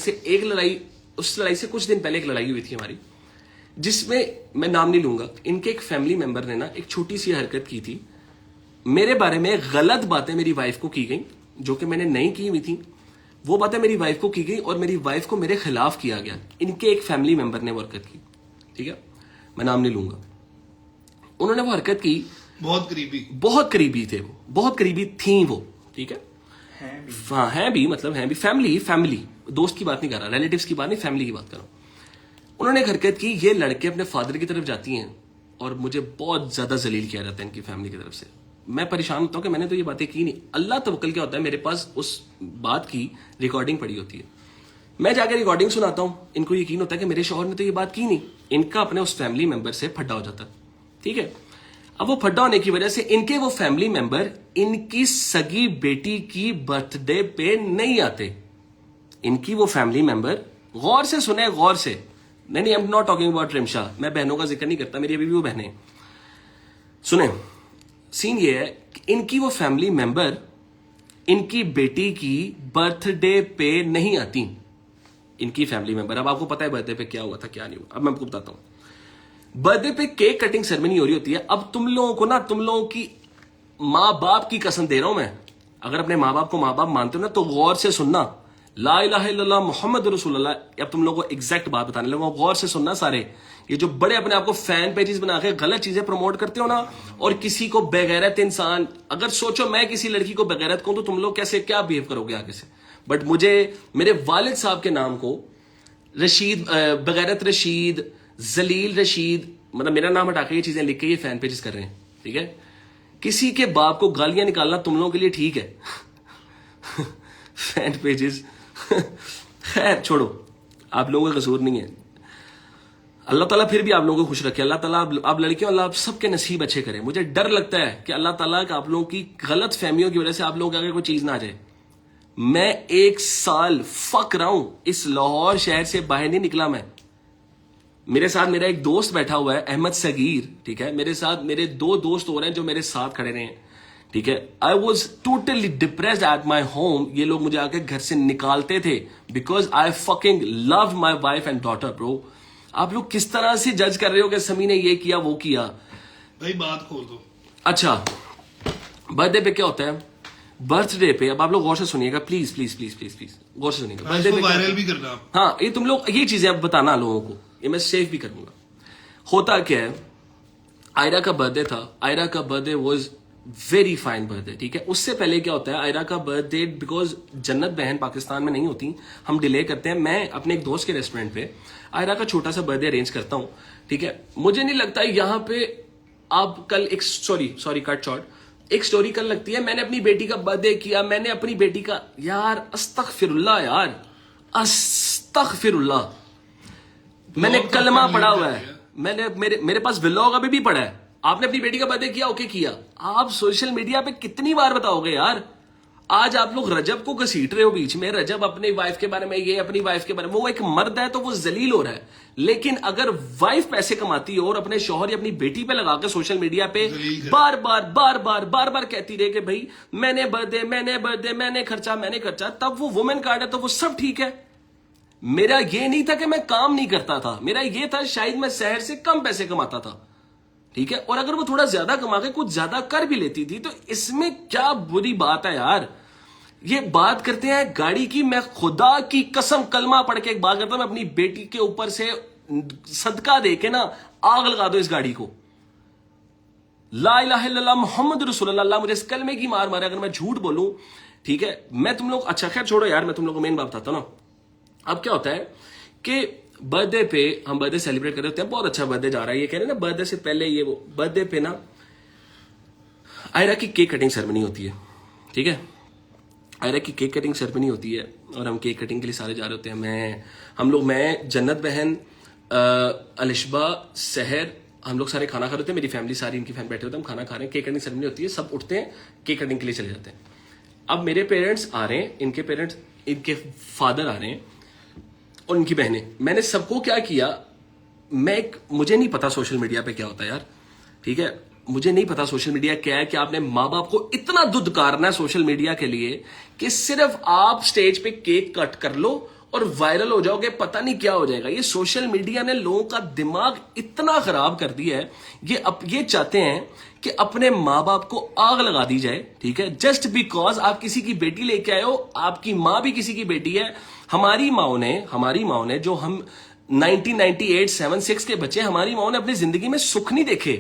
से कुछ दिन पहले एक लड़ाई हुई थी हमारी, जिसमें मैं नाम नहीं लूंगा, इनके एक फैमिली मेंबर ने ना एक छोटी सी हरकत की थी, मेरे बारे में गलत बातें मेरी वाइफ को की गई, जो कि मैंने नहीं की हुई थी, वो बातें मेरी वाइफ को की गई और मेरी वाइफ को मेरे खिलाफ किया गया। इनके एक फैमिली मेंबर ने वो हरकत की, ठीक है, मैं नाम नहीं लूंगा। उन्होंने वो हरकत की, बहुत करीबी थे वो, बहुत करीबी थी वो, ठीक है, हाँ हैं भी, मतलब हैं भी, फैमिली, दोस्त की बात नहीं कर रहा, रिलेटिव्स की बात नहीं, फैमिली की बात कर रहा हूं। उन्होंने एक हरकत की, ये लड़के अपने फादर की तरफ जाती हैं और मुझे बहुत ज्यादा जलील किया जाता है इनकी फैमिली की तरफ से। मैं परेशान होता हूं कि मैंने तो ये बातें की नहीं। अल्लाह तवक्कल क्या होता है, मेरे पास उस बात की रिकॉर्डिंग पड़ी होती है, मैं जाकर रिकॉर्डिंग सुनाता हूं, इनको यकीन होता है कि मेरे शौहर ने तो ये बात की नहीं, इनका अपने उस फैमिली मेंबर से फड्डा हो जाता है, ठीक है। अब वो फड्डा होने की वजह से इनके वो फैमिली मेंबर इनकी सगी बेटी की बर्थडे पे नहीं आते। इनकी वो फैमिली मेंबर, गौर से सुने, गौर से, नहीं I am not talking about Rimsha, मैं बहनों का जिक्र नहीं करता, मेरी अभी भी वो बहनें सुने। सीन ये है कि इनकी वो फैमिली मेंबर इनकी बेटी की बर्थडे पे नहीं आती, इनकी फैमिली मेंबर। अब आपको पता है बर्थडे पे क्या हुआ था, क्या नहीं हुआ, अब मैं आपको बताता हूं। बर्थडे पे केक कटिंग सेरेमनी हो रही होती है। अब तुम लोगों को ना, तुम लोगों की माँ बाप की कसम दे रहा हूं मैं, अगर अपने माँ बाप को माँ बाप मानते हो ना तो गौर से सुनना, ला इलाहा इल्लल्लाह मोहम्मद रसूलुल्लाह। अब तुम लोगों को एग्जैक्ट बात बताने लगा, गौर से सुनना सारे। ये जो बड़े अपने आप को फैन पेजेस बना के गलत चीजें प्रमोट करते हो ना, और किसी को बेगैरत इंसान, अगर सोचो मैं किसी लड़की को बेगैरत कहूं तो तुम लोग कैसे क्या बिहेव करोगे आगे से। बट मुझे मेरे वालिद साहब के नाम को रशीद, बेगैरत रशीद, जलील रशीद, मतलब मेरा नाम हटा के ये चीजें लिख के ये फैन पेजेस कर रहे हैं, ठीक है। किसी के बाप को गालियां निकालना तुम लोगों के लिए ठीक है फैन पेजेस खैर छोड़ो, आप लोगों का कसूर नहीं है। अल्लाह ताला फिर भी आप लोगों को खुश रखे, अल्लाह ताला आप लड़कियों, अल्लाह आप सबके नसीब अच्छे करे। मुझे डर लगता है कि अल्लाह ताला का आप लोगों की गलत फहमियों की वजह से आप लोगों के आगे कोई चीज ना आ जाए। मैं 1 साल फक रहा हूं, इस लाहौर शहर से बाहर नहीं निकला मैं। मेरे साथ मेरा एक दोस्त बैठा हुआ है, अहमद सगीर, ठीक है, मेरे साथ मेरे 2 दोस्त हो रहे हैं जो मेरे साथ खड़े रहे हैं, ठीक है। I was totally depressed at my home, ये लोग मुझे आके घर से निकालते थे because I fucking love my wife and daughter. Bro आप लोग किस तरह से जज कर रहे हो कि समी ने ये किया वो किया। भाई बात खोल दो। अच्छा, बर्थडे पे क्या होता है? बर्थडे पे, अब आप लोग गौर से सुनिएगा, please please please please please गौर से सुनिएगा। बर्थडे पे वायरल भी करना आप। हाँ, ये तुम लोग ये चीजें अब बताना लोगों को, ये मैं सेव भी करूंगा। होता क्या है, आयरा का बर्थडे था। आयरा का birthday was very fine birthday, ठीक है। उससे पहले क्या होता है, आयरा का बर्थडे, बिकॉज जन्नत बहन पाकिस्तान में नहीं होती, हम डिले करते हैं। मैं अपने एक दोस्त के रेस्टोरेंट पे आयरा का छोटा सा बर्थडे अरेंज करता हूँ, ठीक है। मुझे नहीं लगता यहाँ पे आप कल एक सॉरी कट शॉर्ट, एक स्टोरी कल लगती है, मैंने अपनी बेटी का बर्थडे किया, मैंने अपनी बेटी का, यार अस्तगफिरुल्लाह, यार अस्तगफिरुल्लाह, मैंने कलमा पढ़ा हुआ है, मैंने मेरे पास व्लॉग अभी भी पढ़ा है। आपने अपनी बेटी का बर्थडे किया, ओके किया, आप सोशल मीडिया पे कितनी बार बताओगे यार? आज आप लोग रजब को घसीट रहे हो बीच में, रजब अपनी वाइफ के बारे में, ये अपनी वाइफ के बारे में, वो एक मर्द है तो वो जलील हो रहा है। लेकिन अगर वाइफ पैसे कमाती हो और अपने शौहर या अपनी बेटी पे लगा के सोशल मीडिया पे बार बार कहती रहे कि भाई मैंने बर्थडे, मैंने खर्चा, तब वो वुमेन कार्ड है तो वो सब ठीक है। मेरा ये नहीं था कि मैं काम नहीं करता था, मेरा ये था शायद मैं शहर से कम पैसे कमाता था, ठीक है। और अगर वो थोड़ा ज्यादा कमा के कुछ ज्यादा कर भी लेती थी तो इसमें क्या बुरी बात है यार? ये बात करते हैं गाड़ी की, मैं खुदा की कसम कलमा पढ़ के एक बात करता हूं, मैं अपनी बेटी के ऊपर से सदका दे के ना आग लगा दो इस गाड़ी को। ला इलाहा इल्लल्लाह मुहम्मद रसूलुल्लाह, मुझे इस कलमे की मार मारे अगर मैं झूठ बोलूं, ठीक है। मैं तुम लोग, अच्छा खैर छोड़ो यार, मैं तुम लोग को मेन बात बताता हूं ना। अब क्या होता है कि बर्थडे पे हम बर्थडे सेलिब्रेट कर रहे होते हैं, बहुत अच्छा बर्थडे जा रहा है, ये कह रहे हैं ना बर्थडे से पहले ये वो, बर्थडे पे ना आयरा की केक कटिंग सेरेमनी होती है, ठीक है। आयरा की केक कटिंग सेरेमनी होती है और हम केक कटिंग के लिए सारे जा रहे होते हैं। मैं जन्नत बहन, अलिशबा, सहर, हम लोग सारे खाना खा रहे होते हैं, मेरी फैमिली सारी, इनकी फैमिली बैठे होते हैं, हम खाना खा रहे हैं, केक कटिंग सेरेमनी होती है, सब उठते हैं, केक कटिंग के लिए चले जाते हैं। अब मेरे पेरेंट्स आ रहे हैं, इनके पेरेंट्स, इनके फादर आ रहे हैं और इनकी बहनें। मैंने सबको क्या किया, मुझे नहीं पता सोशल मीडिया पे क्या होता है यार, ठीक है। मुझे नहीं पता सोशल मीडिया क्या है कि आपने माँ बाप को इतना दुदकारना है सोशल मीडिया के लिए कि सिर्फ आप स्टेज पे केक कट कर लो और वायरल हो जाओगे, पता नहीं क्या हो जाएगा। ये सोशल मीडिया ने लोगों का दिमाग इतना खराब कर दिया है, ये चाहते हैं कि अपने माँ बाप को आग लगा दी जाए, ठीक है, जस्ट बिकॉज आप किसी की बेटी लेके आए हो। आपकी माँ भी किसी की बेटी है। हमारी माओ ने जो हम 1998, 76 के बच्चे, हमारी माओ ने अपनी जिंदगी में सुख नहीं देखे।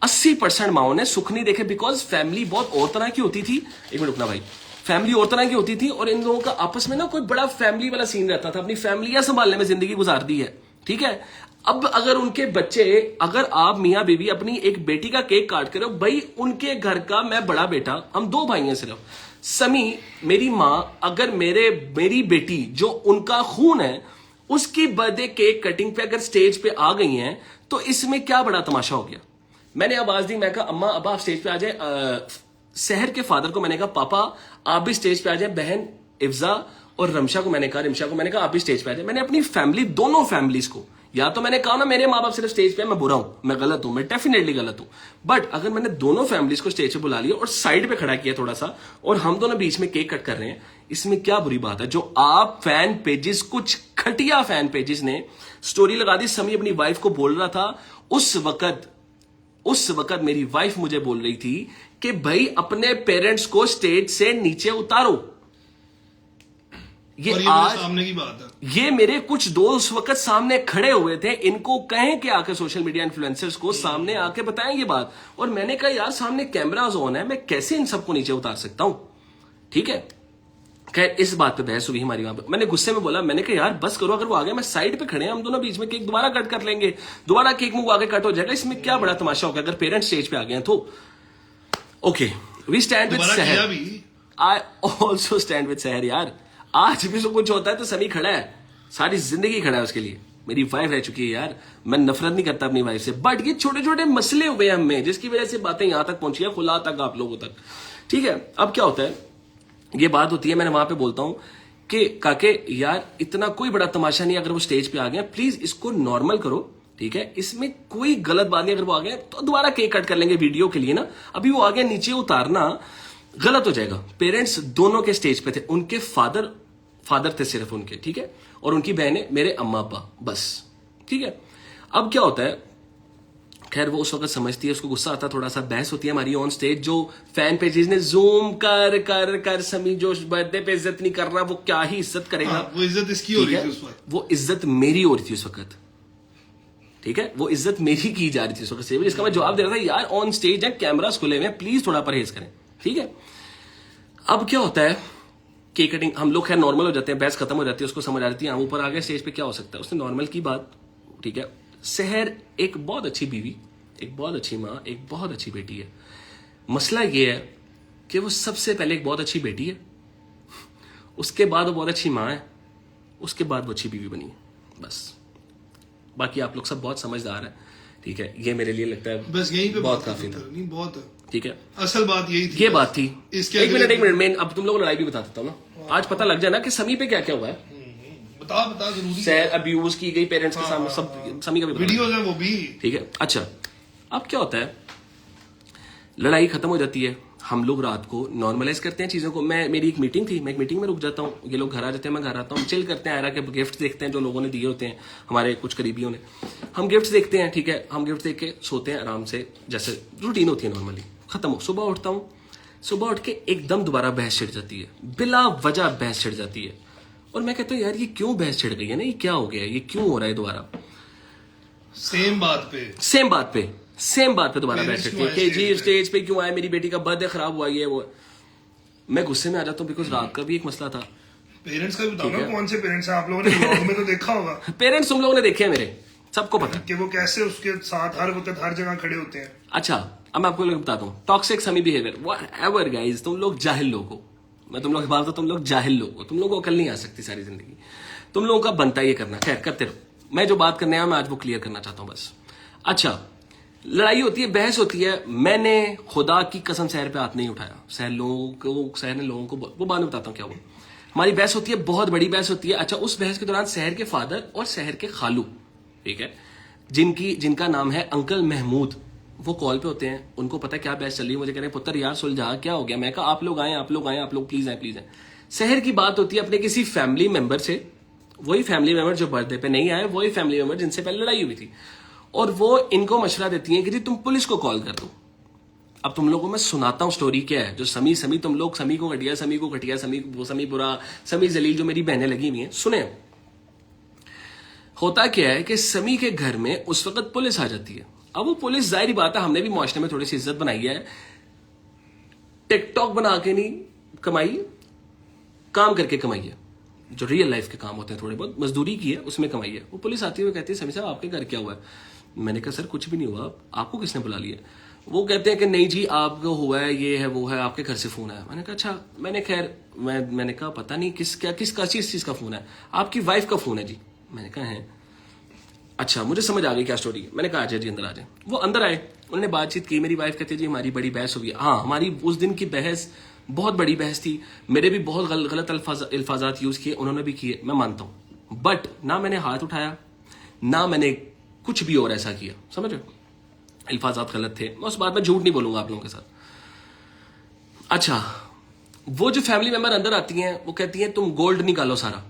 80% माओ ने सुख नहीं देखे बिकॉज फैमिली बहुत और तरह की होती थी। एक मिनट रुकना भाई, फैमिली और तरह की होती थी और इन लोगों का आपस में ना कोई बड़ा फैमिली वाला सीन रहता था, अपनी फैमिलियां संभालने में जिंदगी गुजार दी है, ठीक है। अब अगर उनके बच्चे, अगर आप मियां बीवी अपनी एक बेटी का केक काट कर, भाई उनके घर का मैं बड़ा बेटा, हम 2 भाई हैं सिर्फ, समी मेरी माँ, अगर मेरी बेटी जो उनका खून है उसकी बर्थडे केक कटिंग पे अगर स्टेज पे आ गई हैं तो इसमें क्या बड़ा तमाशा हो गया। मैंने आवाज दी, मैं कहा अम्मा अब आप स्टेज पे आ जाए। शहर के फादर को मैंने कहा पापा आप भी स्टेज पे आ जाए। बहन इफ्जा और रिमशा को मैंने कहा आप भी स्टेज पे आ जाए। मैंने अपनी फैमिली, दोनों फैमिलीज को, या तो मैंने कहा ना मेरे माँ बाप सिर्फ स्टेज पे, मैं बुरा हूं, मैं गलत हूं, मैं डेफिनेटली गलत हूं, बट अगर मैंने दोनों फैमिलीज को स्टेज पे बुला लिया और साइड पे खड़ा किया थोड़ा सा और हम दोनों बीच में केक कट कर रहे हैं, इसमें क्या बुरी बात है? जो आप फैन पेजेस, कुछ खटिया फैन पेजेस ने स्टोरी लगा दी, समी अपनी वाइफ को बोल रहा था, उस वक्त मेरी वाइफ मुझे बोल रही थी कि भाई अपने पेरेंट्स को स्टेज से नीचे उतारो। ये आज सामने की बात है, ये मेरे कुछ दोस्त वक्त सामने खड़े हुए थे, इनको कहें कि आके सोशल मीडिया इन्फ्लुएंसर्स को सामने आके बताएं ये बात। और मैंने कहा यार सामने कैमरास ऑन है, मैं कैसे इन सबको नीचे उतार सकता हूं, ठीक है। खैर इस बात पे बहस हुई हमारी वहां पे। मैंने गुस्से में बोला, मैंने कहा यार बस करो, अगर वो आ गया मैं साइड पे खड़े हैं, हम दोनों बीच में केक दोबारा कट कर लेंगे, दोबारा केक मुंह आगे कट हो जाएगा, इसमें क्या बड़ा तमाशा होगा अगर पेरेंट्स स्टेज पे आ गए तो। ओके, वी स्टैंड विद सहर, आई ऑल्सो स्टैंड विद सहर। यार आज भी जो कुछ होता है तो सभी खड़ा है, सारी जिंदगी खड़ा है उसके लिए। मेरी वाइफ रह चुकी है यार, मैं नफरत नहीं करता अपनी वाइफ से, बट ये छोटे छोटे मसले हुए हम में जिसकी वजह से बातें यहां तक पहुंची है, खुला तक आप लोगों तक, ठीक है। अब क्या होता है, ये बात होती है, मैंने वहां पे बोलता हूं कि काके यार इतना कोई बड़ा तमाशा नहीं, अगर वो स्टेज पे आ गए प्लीज इसको नॉर्मल करो, ठीक है। इसमें कोई गलत बात नहीं, अगर वो आ गए तो दोबारा केक कट कर लेंगे वीडियो के लिए ना, अभी वो आ गए नीचे उतारना गलत हो जाएगा। पेरेंट्स दोनों के स्टेज पे थे, उनके फादर थे सिर्फ उनके, ठीक है, और उनकी बहनें मेरे अम्मा अब्बा, बस, ठीक है। अब क्या होता है, खैर वो उस वक्त समझती है, उसको गुस्सा आता है, थोड़ा सा बहस होती है हमारी ऑन स्टेज। जो फैन पेजेस ने जूम कर कर कर समी जो बर्थडे पे इज्जत नहीं कर रहा वो क्या ही इज्जत करेगा। हाँ, वो इज्जत इसकी हो ठीक रही थी है? उस वक्त। वो इज्जत मेरी हो रही थी उस वक्त, ठीक है, वो इज्जत मेरी की जा रही थी उस वक्त से, जिसका मैं जवाब दे रहा था यार ऑन स्टेज है, कैमरास खुले हुए हैं, प्लीज थोड़ा परहेज करें, ठीक है। अब क्या होता है, केक कटिंग हम लोग खैर नॉर्मल हो जाते हैं, बहस खत्म हो जाती है, उसको समझ आ जाती है हम ऊपर आ गए स्टेज पे, क्या हो सकता है, उसने नॉर्मल की बात, ठीक है। सहर एक बहुत अच्छी बीवी, एक बहुत अच्छी माँ, एक बहुत अच्छी बेटी है। मसला ये है कि वो सबसे पहले एक बहुत अच्छी बेटी है, उसके बाद वो बहुत अच्छी माँ है, उसके बाद वो अच्छी बीवी बनी है, बस। बाकी आप लोग सब बहुत समझदार हैं, ठीक है, ये मेरे लिए लगता है बस यहीं पे बहुत बात काफी था, नहीं, बहुत है। ठीक है। असल बात यही थी, ये बात थी। इसके एक मिनट मैं अब तुम लोगों को लड़ाई भी बता देता हूँ ना, आज पता लग जाए ना कि समी पे क्या क्या हुआ है। बता जरूरी सैर अब्यूज की गई पेरेंट्स के सामने, सब समी का भी पता लग वीडियोज है वो भी। ठीक है। अच्छा अब क्या होता है, लड़ाई खत्म हो जाती है, हम लोग रात को नॉर्मलाइज करते हैं चीजों को। मेरी एक मीटिंग थी, मैं एक मीटिंग में रुक जाता हूँ, ये लोग घर आ जाते हैं, मैं घर आता हूँ, चिल करते हैं, आयरा के गिफ्ट देखते हैं जो लोगों ने दिए होते हैं, हमारे कुछ करीबियों ने, हम गिफ्ट देखते हैं, ठीक है, हम गिफ्ट देख के सोते हैं आराम से, जैसे रूटीन होती है नॉर्मली। खत्म हो, सुबह उठता हूँ, सुबह उठ के एकदम दोबारा बहस छिड़ जाती है, बिला वजह बहस छिड़ जाती है, और मैं कहता हूँ यार ये क्यों बहस छिड़ गई है ना, ये क्या हो गया है, ये क्यों हो रहा है दोबारा, सेम बात पे दोबारा बैठ सकते हैं कि जी स्टेज पे क्यों आए, मेरी बेटी का बर्थडे खराब हुआ, ये वो। मैं गुस्से में आ जाता हूँ, बिकॉज रात का भी एक मसला था। पेरेंट्स का भी बताओ ना, कौन से पेरेंट्स हैं आप लोगों ने ब्लॉग में तो देखा होगा। पेरेंट्स तुम लोगों ने देखे हैं मेरे, सबको पता है कि वो कैसे उसके साथ हर वक्त हर जगह खड़े होते हैं। अच्छा अब मैं आपको बताता हूँ, टॉक्सिक समी बिहेवियर व्हाटएवर गाइस, तुम लोग जाहिल लोग हो, मैं तुम लोग की बात, तुम लोग जाहिल लोग हो, तुम लोगों को अकल नहीं आ सकती सारी जिंदगी, तुम लोगों का बनता ये करना, खैर करते रहो। मैं जो बात करने आया मैं आज वो क्लियर करना चाहता हूँ बस। अच्छा लड़ाई होती है, बहस होती है, मैंने खुदा की कसम शहर पे हाथ नहीं उठाया, शहर ने लोगों को वो बाद में बताता हूँ क्या वो। हमारी बहस होती है, बहुत बड़ी बहस होती है। अच्छा उस बहस के दौरान शहर के फादर और शहर के खालू, ठीक है, जिनका नाम है अंकल महमूद, वो कॉल पे होते हैं, उनको पता है क्या बहस चल रही है, मुझे कह रहे हैं पुत्र यार सुलझा, क्या हो गया। मैं कहा आप लोग आए, आप लोग प्लीज आए। शहर की बात होती है अपने किसी फैमिली मेंबर से, वही फैमिली मेंबर जो बर्थडे पे नहीं आए, वही फैमिली मेंबर जिनसे पहले लड़ाई हुई थी, और वो इनको मशवरा देती हैं कि जी तुम पुलिस को कॉल कर दो। अब तुम लोगों को मैं सुनाता हूं स्टोरी क्या है, जो समी तुम लोग समी को घटिया, समी बुरा, समी जलील जो मेरी बहनें लगी हुई हैं, सुने। होता क्या है कि समी के घर में उस वक्त पुलिस आ जाती है। अब वो पुलिस जाहिर बात है, हमने भी मुआशरे में थोड़ी सी इज्जत बनाई है, टिकटॉक बना के नहीं कमाई, काम करके कमाई है, जो रियल लाइफ के काम होते हैं, थोड़े बहुत मजदूरी की है उसमें कमाई है। वो पुलिस आती है, वो कहती है समी साहब आपके घर क्या हुआ है। मैंने कहा सर कुछ भी नहीं हुआ, आपको किसने बुला लिया। वो कहते हैं कि नहीं जी आपको हुआ है, ये है वो है, आपके घर से फोन आया। मैंने कहा अच्छा, मैंने कहा पता नहीं किस चीज का फोन है, आपकी वाइफ का फोन है जी। मैंने कहा है, अच्छा मुझे समझ आ गई क्या स्टोरी है। मैंने कहा आ जाए जी अंदर आ जाए। वो अंदर आए, उन्होंने बातचीत की, मेरी वाइफ कहती है जी हमारी बड़ी बहस हुई है। हाँ हमारी उस दिन की बहस बहुत बड़ी बहस थी, मेरे भी बहुत गलत अल्फाजात यूज किए, उन्होंने भी किए, मैं मानता हूं, बट ना मैंने हाथ उठाया, ना मैंने कुछ भी और ऐसा किया, समझ रहे हो, अल्फाजात गलत थे, मैं उस बात में झूठ नहीं बोलूंगा आप लोगों के साथ। अच्छा वो जो फैमिली मेंबर अंदर आती हैं, वो कहती हैं तुम गोल्ड निकालो सारा,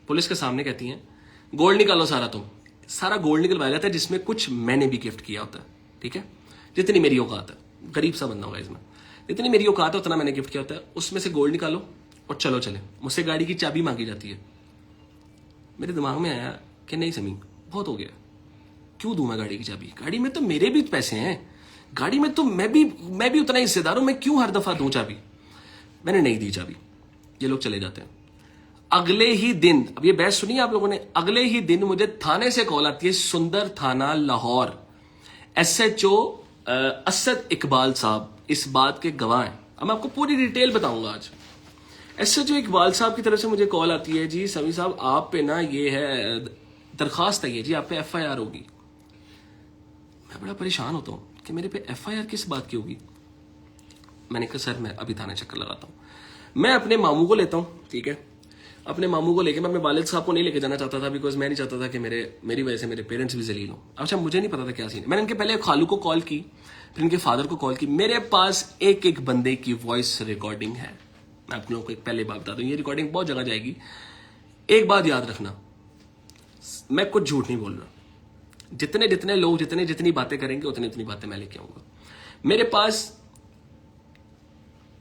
पुलिस के सामने कहती हैं गोल्ड निकालो सारा, तुम सारा गोल्ड निकलवाया जाता है जिसमें कुछ मैंने भी गिफ्ट किया होता है, ठीक है, जितनी मेरी औकात है, गरीब सा बंदा होगा इसमें, जितनी मेरी औकात है उतना मैंने गिफ्ट किया होता है, उसमें से गोल्ड निकालो और चलो चले। मुझसे गाड़ी की चाबी मांगी जाती है। मेरे दिमाग में आया कि नहीं समी बहुत हो गया, क्यों दूं मैं गाड़ी की चाबी, गाड़ी में तो मेरे भी पैसे हैं, गाड़ी में तो मैं भी उतना हिस्सेदार हूं, मैं क्यों हर दफा दूं चाबी। मैंने नहीं दी चाबी, ये लोग चले जाते हैं। अगले ही दिन, अब ये बहस सुनिए आप लोगों ने, अगले ही दिन मुझे थाने से कॉल आती है, सुंदर थाना लाहौर, SHO असद इकबाल साहब इस बात के गवाह हैं। अब मैं आपको पूरी डिटेल बताऊंगा आज। SHO इकबाल साहब की तरफ से मुझे कॉल आती है, जी समी साहब आप पे ना ये है दरखास्त है, जी आप पे FIR होगी। मैं बड़ा परेशान होता हूँ कि मेरे पे FIR किस बात की होगी। मैंने कहा सर मैं अभी थाने चक्कर लगाता हूँ। मैं अपने मामू को लेता हूँ, ठीक है, अपने मामू को लेके, मैं अपने वालिद साहब को नहीं लेके जाना चाहता था, बिकॉज मैं नहीं चाहता था कि मेरी वजह से मेरे पेरेंट्स भी जलील हों। अच्छा मुझे नहीं पता था क्या सीन है। मैंने इनके पहले खालू को कॉल की, फिर इनके फादर को कॉल की। मेरे पास एक बंदे की वॉइस रिकॉर्डिंग है। मैं आप लोगों को एक पहले बात बता दूं, ये रिकॉर्डिंग बहुत जगह जाएगी। एक बात याद रखना, मैं कुछ झूठ नहीं बोल रहा, जितने जितने लोग जितनी बातें करेंगे उतनी बातें मैं लेके आऊंगा। मेरे पास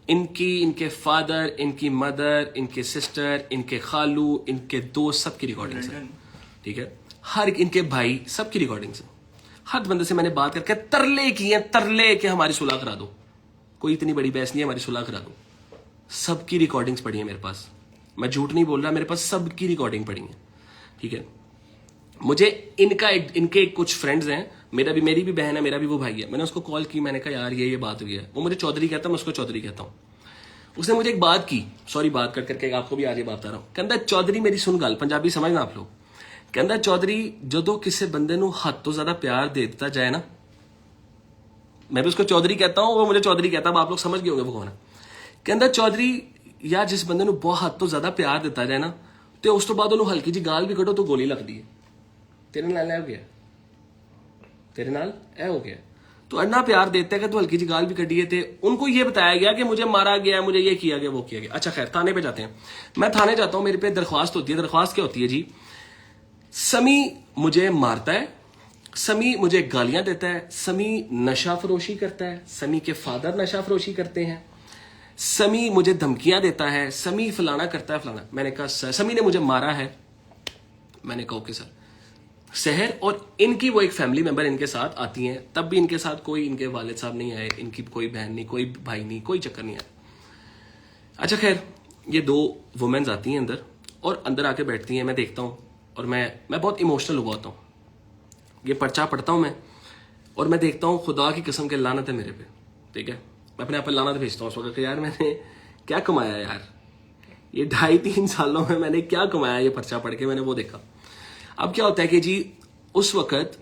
इनके फादर, इनकी मदर, इनके सिस्टर, इनके खालू, इनके दोस्त, सबकी रिकॉर्डिंग्स है, ठीक है। हर इनके भाई सबकी रिकॉर्डिंग्स है। हर बंदे से मैंने बात करके तरले किए, तरले के हमारी सुलह करा दो, कोई इतनी बड़ी बहस नहीं है, हमारी सुलह करा दो। सबकी रिकॉर्डिंग्स पड़ी है मेरे पास, मैं झूठ नहीं बोल रहा, मेरे पास सबकी रिकॉर्डिंग पड़ी है, ठीक है। मुझे इनके कुछ फ्रेंड्स हैं, मेरी भी बहन है, मेरा भी वो भाई है। मैंने उसको कॉल की, मैंने कहा यार ये बात हुई है। वो मुझे चौधरी कहता है, मैं उसको चौधरी कहता हूँ। उसने मुझे एक बात की, सॉरी बात कर करके आपको भी आज ये बात बता रहा हूँ। कहता चौधरी मेरी सुन गल, पंजाबी समझना आप लोग। कहता चौधरी जदों किसी बंदे नूं हद तो ज्यादा प्यार दे दिता जाए ना, मैं भी उसको चौधरी कहता हूँ, वो मुझे चौधरी कहता है, आप लोग समझ गए होंगे वो कौन है। कहता चौधरी या जिस बंदे नूं बहुत हद तो ज्यादा प्यार दिता जाए ना, तो उस तो बाद उन्होंने हल्की जी गाल भी कटो तो गोली लगती है। तेरे नाल ऐ हो गया, तेरे नाल ऐ हो गया। तो अन्ना प्यार देता है कि तू हल्की जी गाल भी कटिए थे। उनको ये बताया गया कि मुझे मारा गया, मुझे ये किया गया, वो किया गया। अच्छा खैर, थाने पे जाते हैं। मैं थाने जाता हूं, मेरे पे दरख्वास्त होती है। दरख्वास्त क्या होती है जी? समी मुझे मारता है, समी मुझे गालियां देता है, समी नशा फरोशी करता है, समी के फादर नशा फरोशी करते हैं, समी मुझे धमकियां देता है, समी फलाना करता है फलाना। मैंने कहा सर समी ने मुझे मारा है। मैंने कहा ओके सर। शहर और इनकी वो एक फैमिली मेंबर इनके साथ आती हैं, तब भी इनके साथ कोई इनके वालिद साहब नहीं आए, इनकी कोई बहन नहीं, कोई भाई नहीं, कोई चक्कर नहीं आया। अच्छा खैर, ये दो वुमेन्स आती हैं अंदर और अंदर आके बैठती हैं। मैं देखता हूँ और मैं बहुत इमोशनल हुआ होता हूँ। ये पर्चा पढ़ता हूँ मैं और मैं देखता हूँ खुदा की कसम के लानत है मेरे पे, ठीक है। मैं अपने आप पर लानत भेजता हूँ उस वक्त, यार मैंने क्या कमाया यार, ये 2.5-3 सालों में मैंने क्या कमाया। ये पर्चा पढ़ के मैंने वो देखा। अब क्या होता है कि जी उस वक्त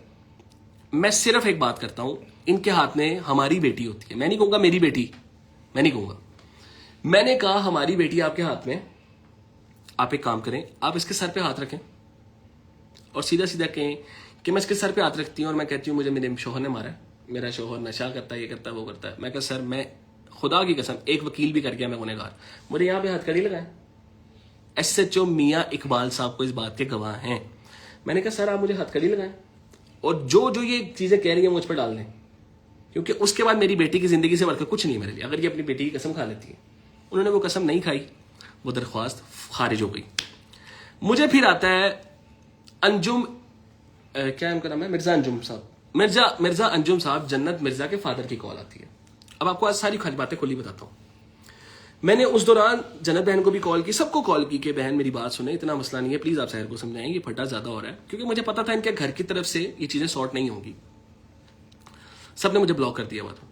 मैं सिर्फ एक बात करता हूं, इनके हाथ में हमारी बेटी होती है। मैं नहीं कहूंगा मेरी बेटी, मैं नहीं कहूंगा, मैंने कहा हमारी बेटी आपके हाथ में। आप एक काम करें, आप इसके सर पे हाथ रखें और सीधा सीधा कहें कि मैं इसके सर पे हाथ रखती हूँ और मैं कहती हूँ मुझे मेरे शोहर ने मारा है, मेरा शोहर नशा करता है, ये करता है, वो करता है। मैं कहा सर, मैं खुदा की कसम, एक वकील भी कर गया मैं गुनहगार, मुझे यहां पे हथकड़ी लगाए। SHO मियां इकबाल साहब को इस बात के गवाह हैं। मैंने कहा सर आप मुझे हथकड़ी लगाएं और जो ये चीजें कह रही है मुझ पर डाल दें, क्योंकि उसके बाद मेरी बेटी की जिंदगी से बढ़कर कुछ नहीं है मेरे लिए। अगर ये अपनी बेटी की कसम खा लेती है, उन्होंने वो कसम नहीं खाई, वो दरख्वास्त खारिज हो गई। मुझे फिर आता है अंजुम, क्या उनका नाम है, मिर्जा अंजुम साहब, मिर्जा अंजुम साहब, जन्नत मिर्जा के फादर की कॉल आती है। अब आपको आज सारी बातें खुली बताता हूँ। मैंने उस दौरान जन्नत बहन को भी कॉल की, सबको कॉल की कि बहन मेरी बात सुने, इतना मसला नहीं है, प्लीज आप शहर को समझाएं, ये फटा ज्यादा हो रहा है। क्योंकि मुझे पता था इनके घर की तरफ से ये चीजें सॉर्ट नहीं होंगी। सबने मुझे ब्लॉक कर दिया हुआ था।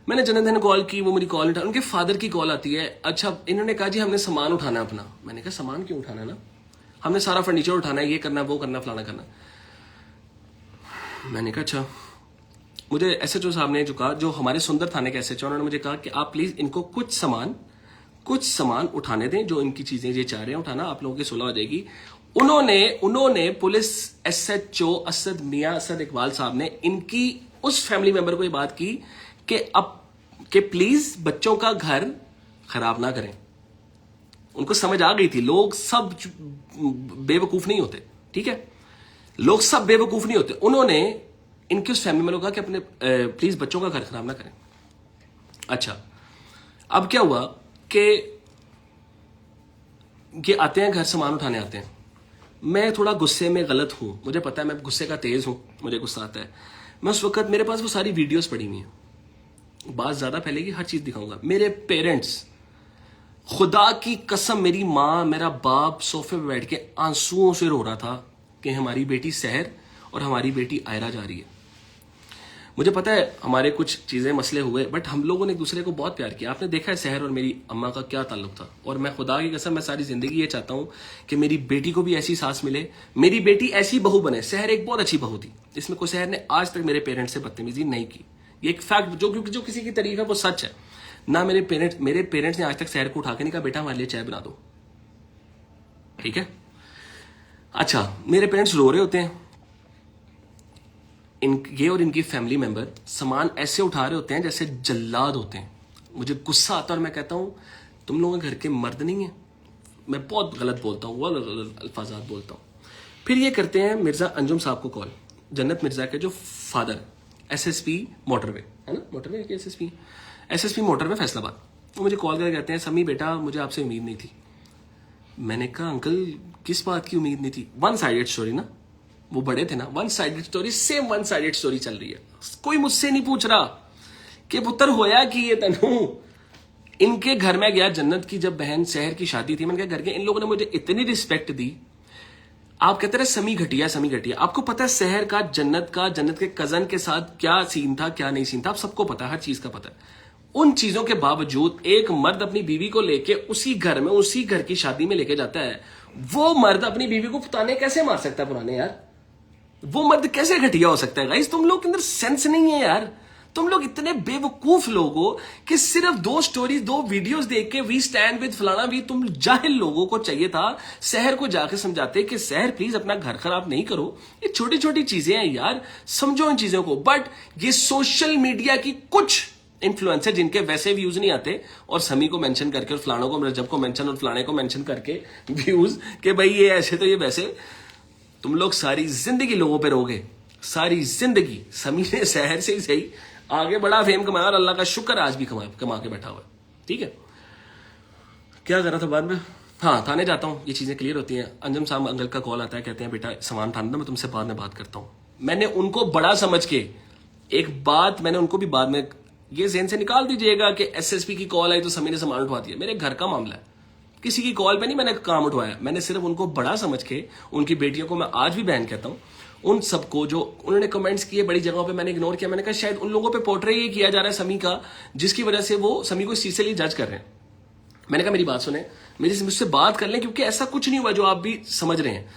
मैंने जन्नत बहन को कॉल की, वो मेरी कॉल उठा, उनके फादर की कॉल आती है। अच्छा, इन्होंने कहा जी हमने सामान उठाना अपना। मैंने कहा सामान क्यों उठाना ना, हमने सारा फर्नीचर उठाना है, ये करना, वो करना, फलाना करना। मैंने कहा अच्छा। मुझे SHO साहब ने जो कहा, जो हमारे सुंदर थाने के SHO, उन्होंने मुझे कहा कि आप प्लीज इनको कुछ सामान उठाने दें, जो इनकी चीजें ये चाह रहे हैं उठाना, आप लोगों की सुलह हो जाएगी। उन्होंने पुलिस SHO असद मियां असद इकबाल साहब ने इनकी उस फैमिली मेंबर को ये बात की कि प्लीज बच्चों का घर खराब ना करें। उनको समझ आ गई थी, लोग सब बेवकूफ नहीं होते, ठीक है, लोग सब बेवकूफ नहीं होते। उन्होंने इनके उस फैमिली मेंबर को कहा कि अपने प्लीज बच्चों का घर खराब ना करें। अच्छा, अब क्या हुआ कि ये आते हैं घर, सामान उठाने आते हैं। मैं थोड़ा गुस्से में गलत हूं, मुझे पता है, मैं गुस्से का तेज हूं, मुझे गुस्सा आता है। मैं उस वक्त, मेरे पास वो सारी वीडियोस पड़ी हुई हैं, बात ज्यादा फैलेगी, हर चीज दिखाऊंगा। मेरे पेरेंट्स, खुदा की कसम, मेरी माँ मेरा बाप सोफे पे बैठ के आंसुओं से रो रहा था कि हमारी बेटी सहर और हमारी बेटी आयरा जा रही है। मुझे पता है हमारे कुछ चीजें मसले हुए, बट हम लोगों ने एक दूसरे को बहुत प्यार किया। आपने देखा है सहर और मेरी अम्मा का क्या ताल्लुक था। और मैं खुदा की कसम, मैं सारी जिंदगी ये चाहता हूं कि मेरी बेटी को भी ऐसी सास मिले, मेरी बेटी ऐसी बहू बने। सहर एक बहुत अच्छी बहू थी, इसमें कोई सहर ने आज तक मेरे पेरेंट्स से बदतमीजी नहीं की। ये एक फैक्ट जो किसी की तारीफ है वो सच है ना। मेरे पेरेंट्स ने आज तक सहर को उठा के नहीं कहा बेटा हमारे लिए चाय बना दो, ठीक है। अच्छा, मेरे पेरेंट्स रो रहे होते हैं, ये और इनकी फैमिली मेंबर सामान ऐसे उठा रहे होते हैं जैसे जल्लाद होते हैं। मुझे गुस्सा आता है और मैं कहता हूं तुम लोग घर के मर्द नहीं है। मैं बहुत गलत बोलता हूँ, वो अल्फाजात बोलता हूँ। फिर ये करते हैं मिर्जा अंजुम साहब को कॉल जन्नत मिर्जा के जो फादर एसएसपी मोटरवे है ना, मोटरवे के एसएसपी मोटरवे फैसलाबाद, वो मुझे कॉल करके कहते हैं समी बेटा मुझे आपसे उम्मीद नहीं थी। मैंने कहा अंकल किस बात की उम्मीद नहीं थी? वन साइडेड स्टोरी ना, वो बड़े थे ना, one sided story, same one sided story चल रही है। कोई मुझसे नहीं पूछ रहा कि पुत्र होया कि ये तनु। इनके घर में गया, जन्नत की जब बहन शहर की शादी थी, मैंने कहा घर के इन लोगों ने मुझे इतनी रिस्पेक्ट दी। आप कहते रहे समी घटिया समी घटिया, आपको पता है शहर का जन्नत के कजन के साथ क्या सीन था क्या नहीं सीन था, आप सबको पता है, हर चीज का पता है। उन चीजों के बावजूद एक मर्द अपनी बीवी को लेके उसी घर में उसी घर की शादी में लेके जाता है। वो मर्द अपनी बीवी को ताने कैसे मार सकता है पुराने यार? वो मर्द कैसे घटिया हो सकता है? गाइस तुम लोग के अंदर सेंस नहीं है यार। तुम लोग इतने बेवकूफ लोग हो कि सिर्फ 2 स्टोरीज 2 वीडियोस देख के वी स्टैंड विद फलाना भी, तुम जाहिल लोगों को चाहिए था शहर को जाके समझाते कि शहर प्लीज अपना घर खराब नहीं करो। ये छोटी छोटी चीजें हैं यार, समझो इन चीजों को। बट ये सोशल मीडिया की कुछ इन्फ्लुएंसर जिनके वैसे व्यूज नहीं आते और समी को मेंशन करके और फलानों को रजब को मेंशन और फलाने को मेंशन करके व्यूज कि भाई ये ऐसे तो ये वैसे, तुम लोग सारी जिंदगी लोगों पे रहोगे, सारी जिंदगी। समी ने शहर से ही सही आगे बड़ा फेम कमाया और अल्लाह का शुक्र आज भी कमा के बैठा हुआ है। ठीक है, क्या कर रहा था बाद में? हाँ, थाने जाता हूँ, ये चीजें क्लियर होती हैं। अंजम साहब अंकल का कॉल आता है, कहते हैं बेटा सामान थाने दो, मैं तुमसे बाद में बात करता हूँ। मैंने उनको बड़ा समझ के एक बात, मैंने उनको भी बाद में ये ज़हन से निकाल दीजिएगा कि एसएसपी की कॉल आई तो समी ने सामान उठवा दिया। मेरे घर का मामला है, किसी की कॉल पे नहीं मैंने काम उठवाया। मैंने सिर्फ उनको बड़ा समझ के, उनकी बेटियों को मैं आज भी बहन कहता हूँ, उन सबको जो उन्होंने कमेंट्स किए बड़ी जगहों पे मैंने इग्नोर किया। मैंने कहा शायद उन लोगों पे पोर्ट्रे ये किया जा रहा है समी का, जिसकी वजह से वो समी को इस चीज से लिए जज कर रहे हैं। मैंने कहा मेरी बात सुने, मुझसे बात कर लें, क्योंकि ऐसा कुछ नहीं हुआ जो आप भी समझ रहे हैं।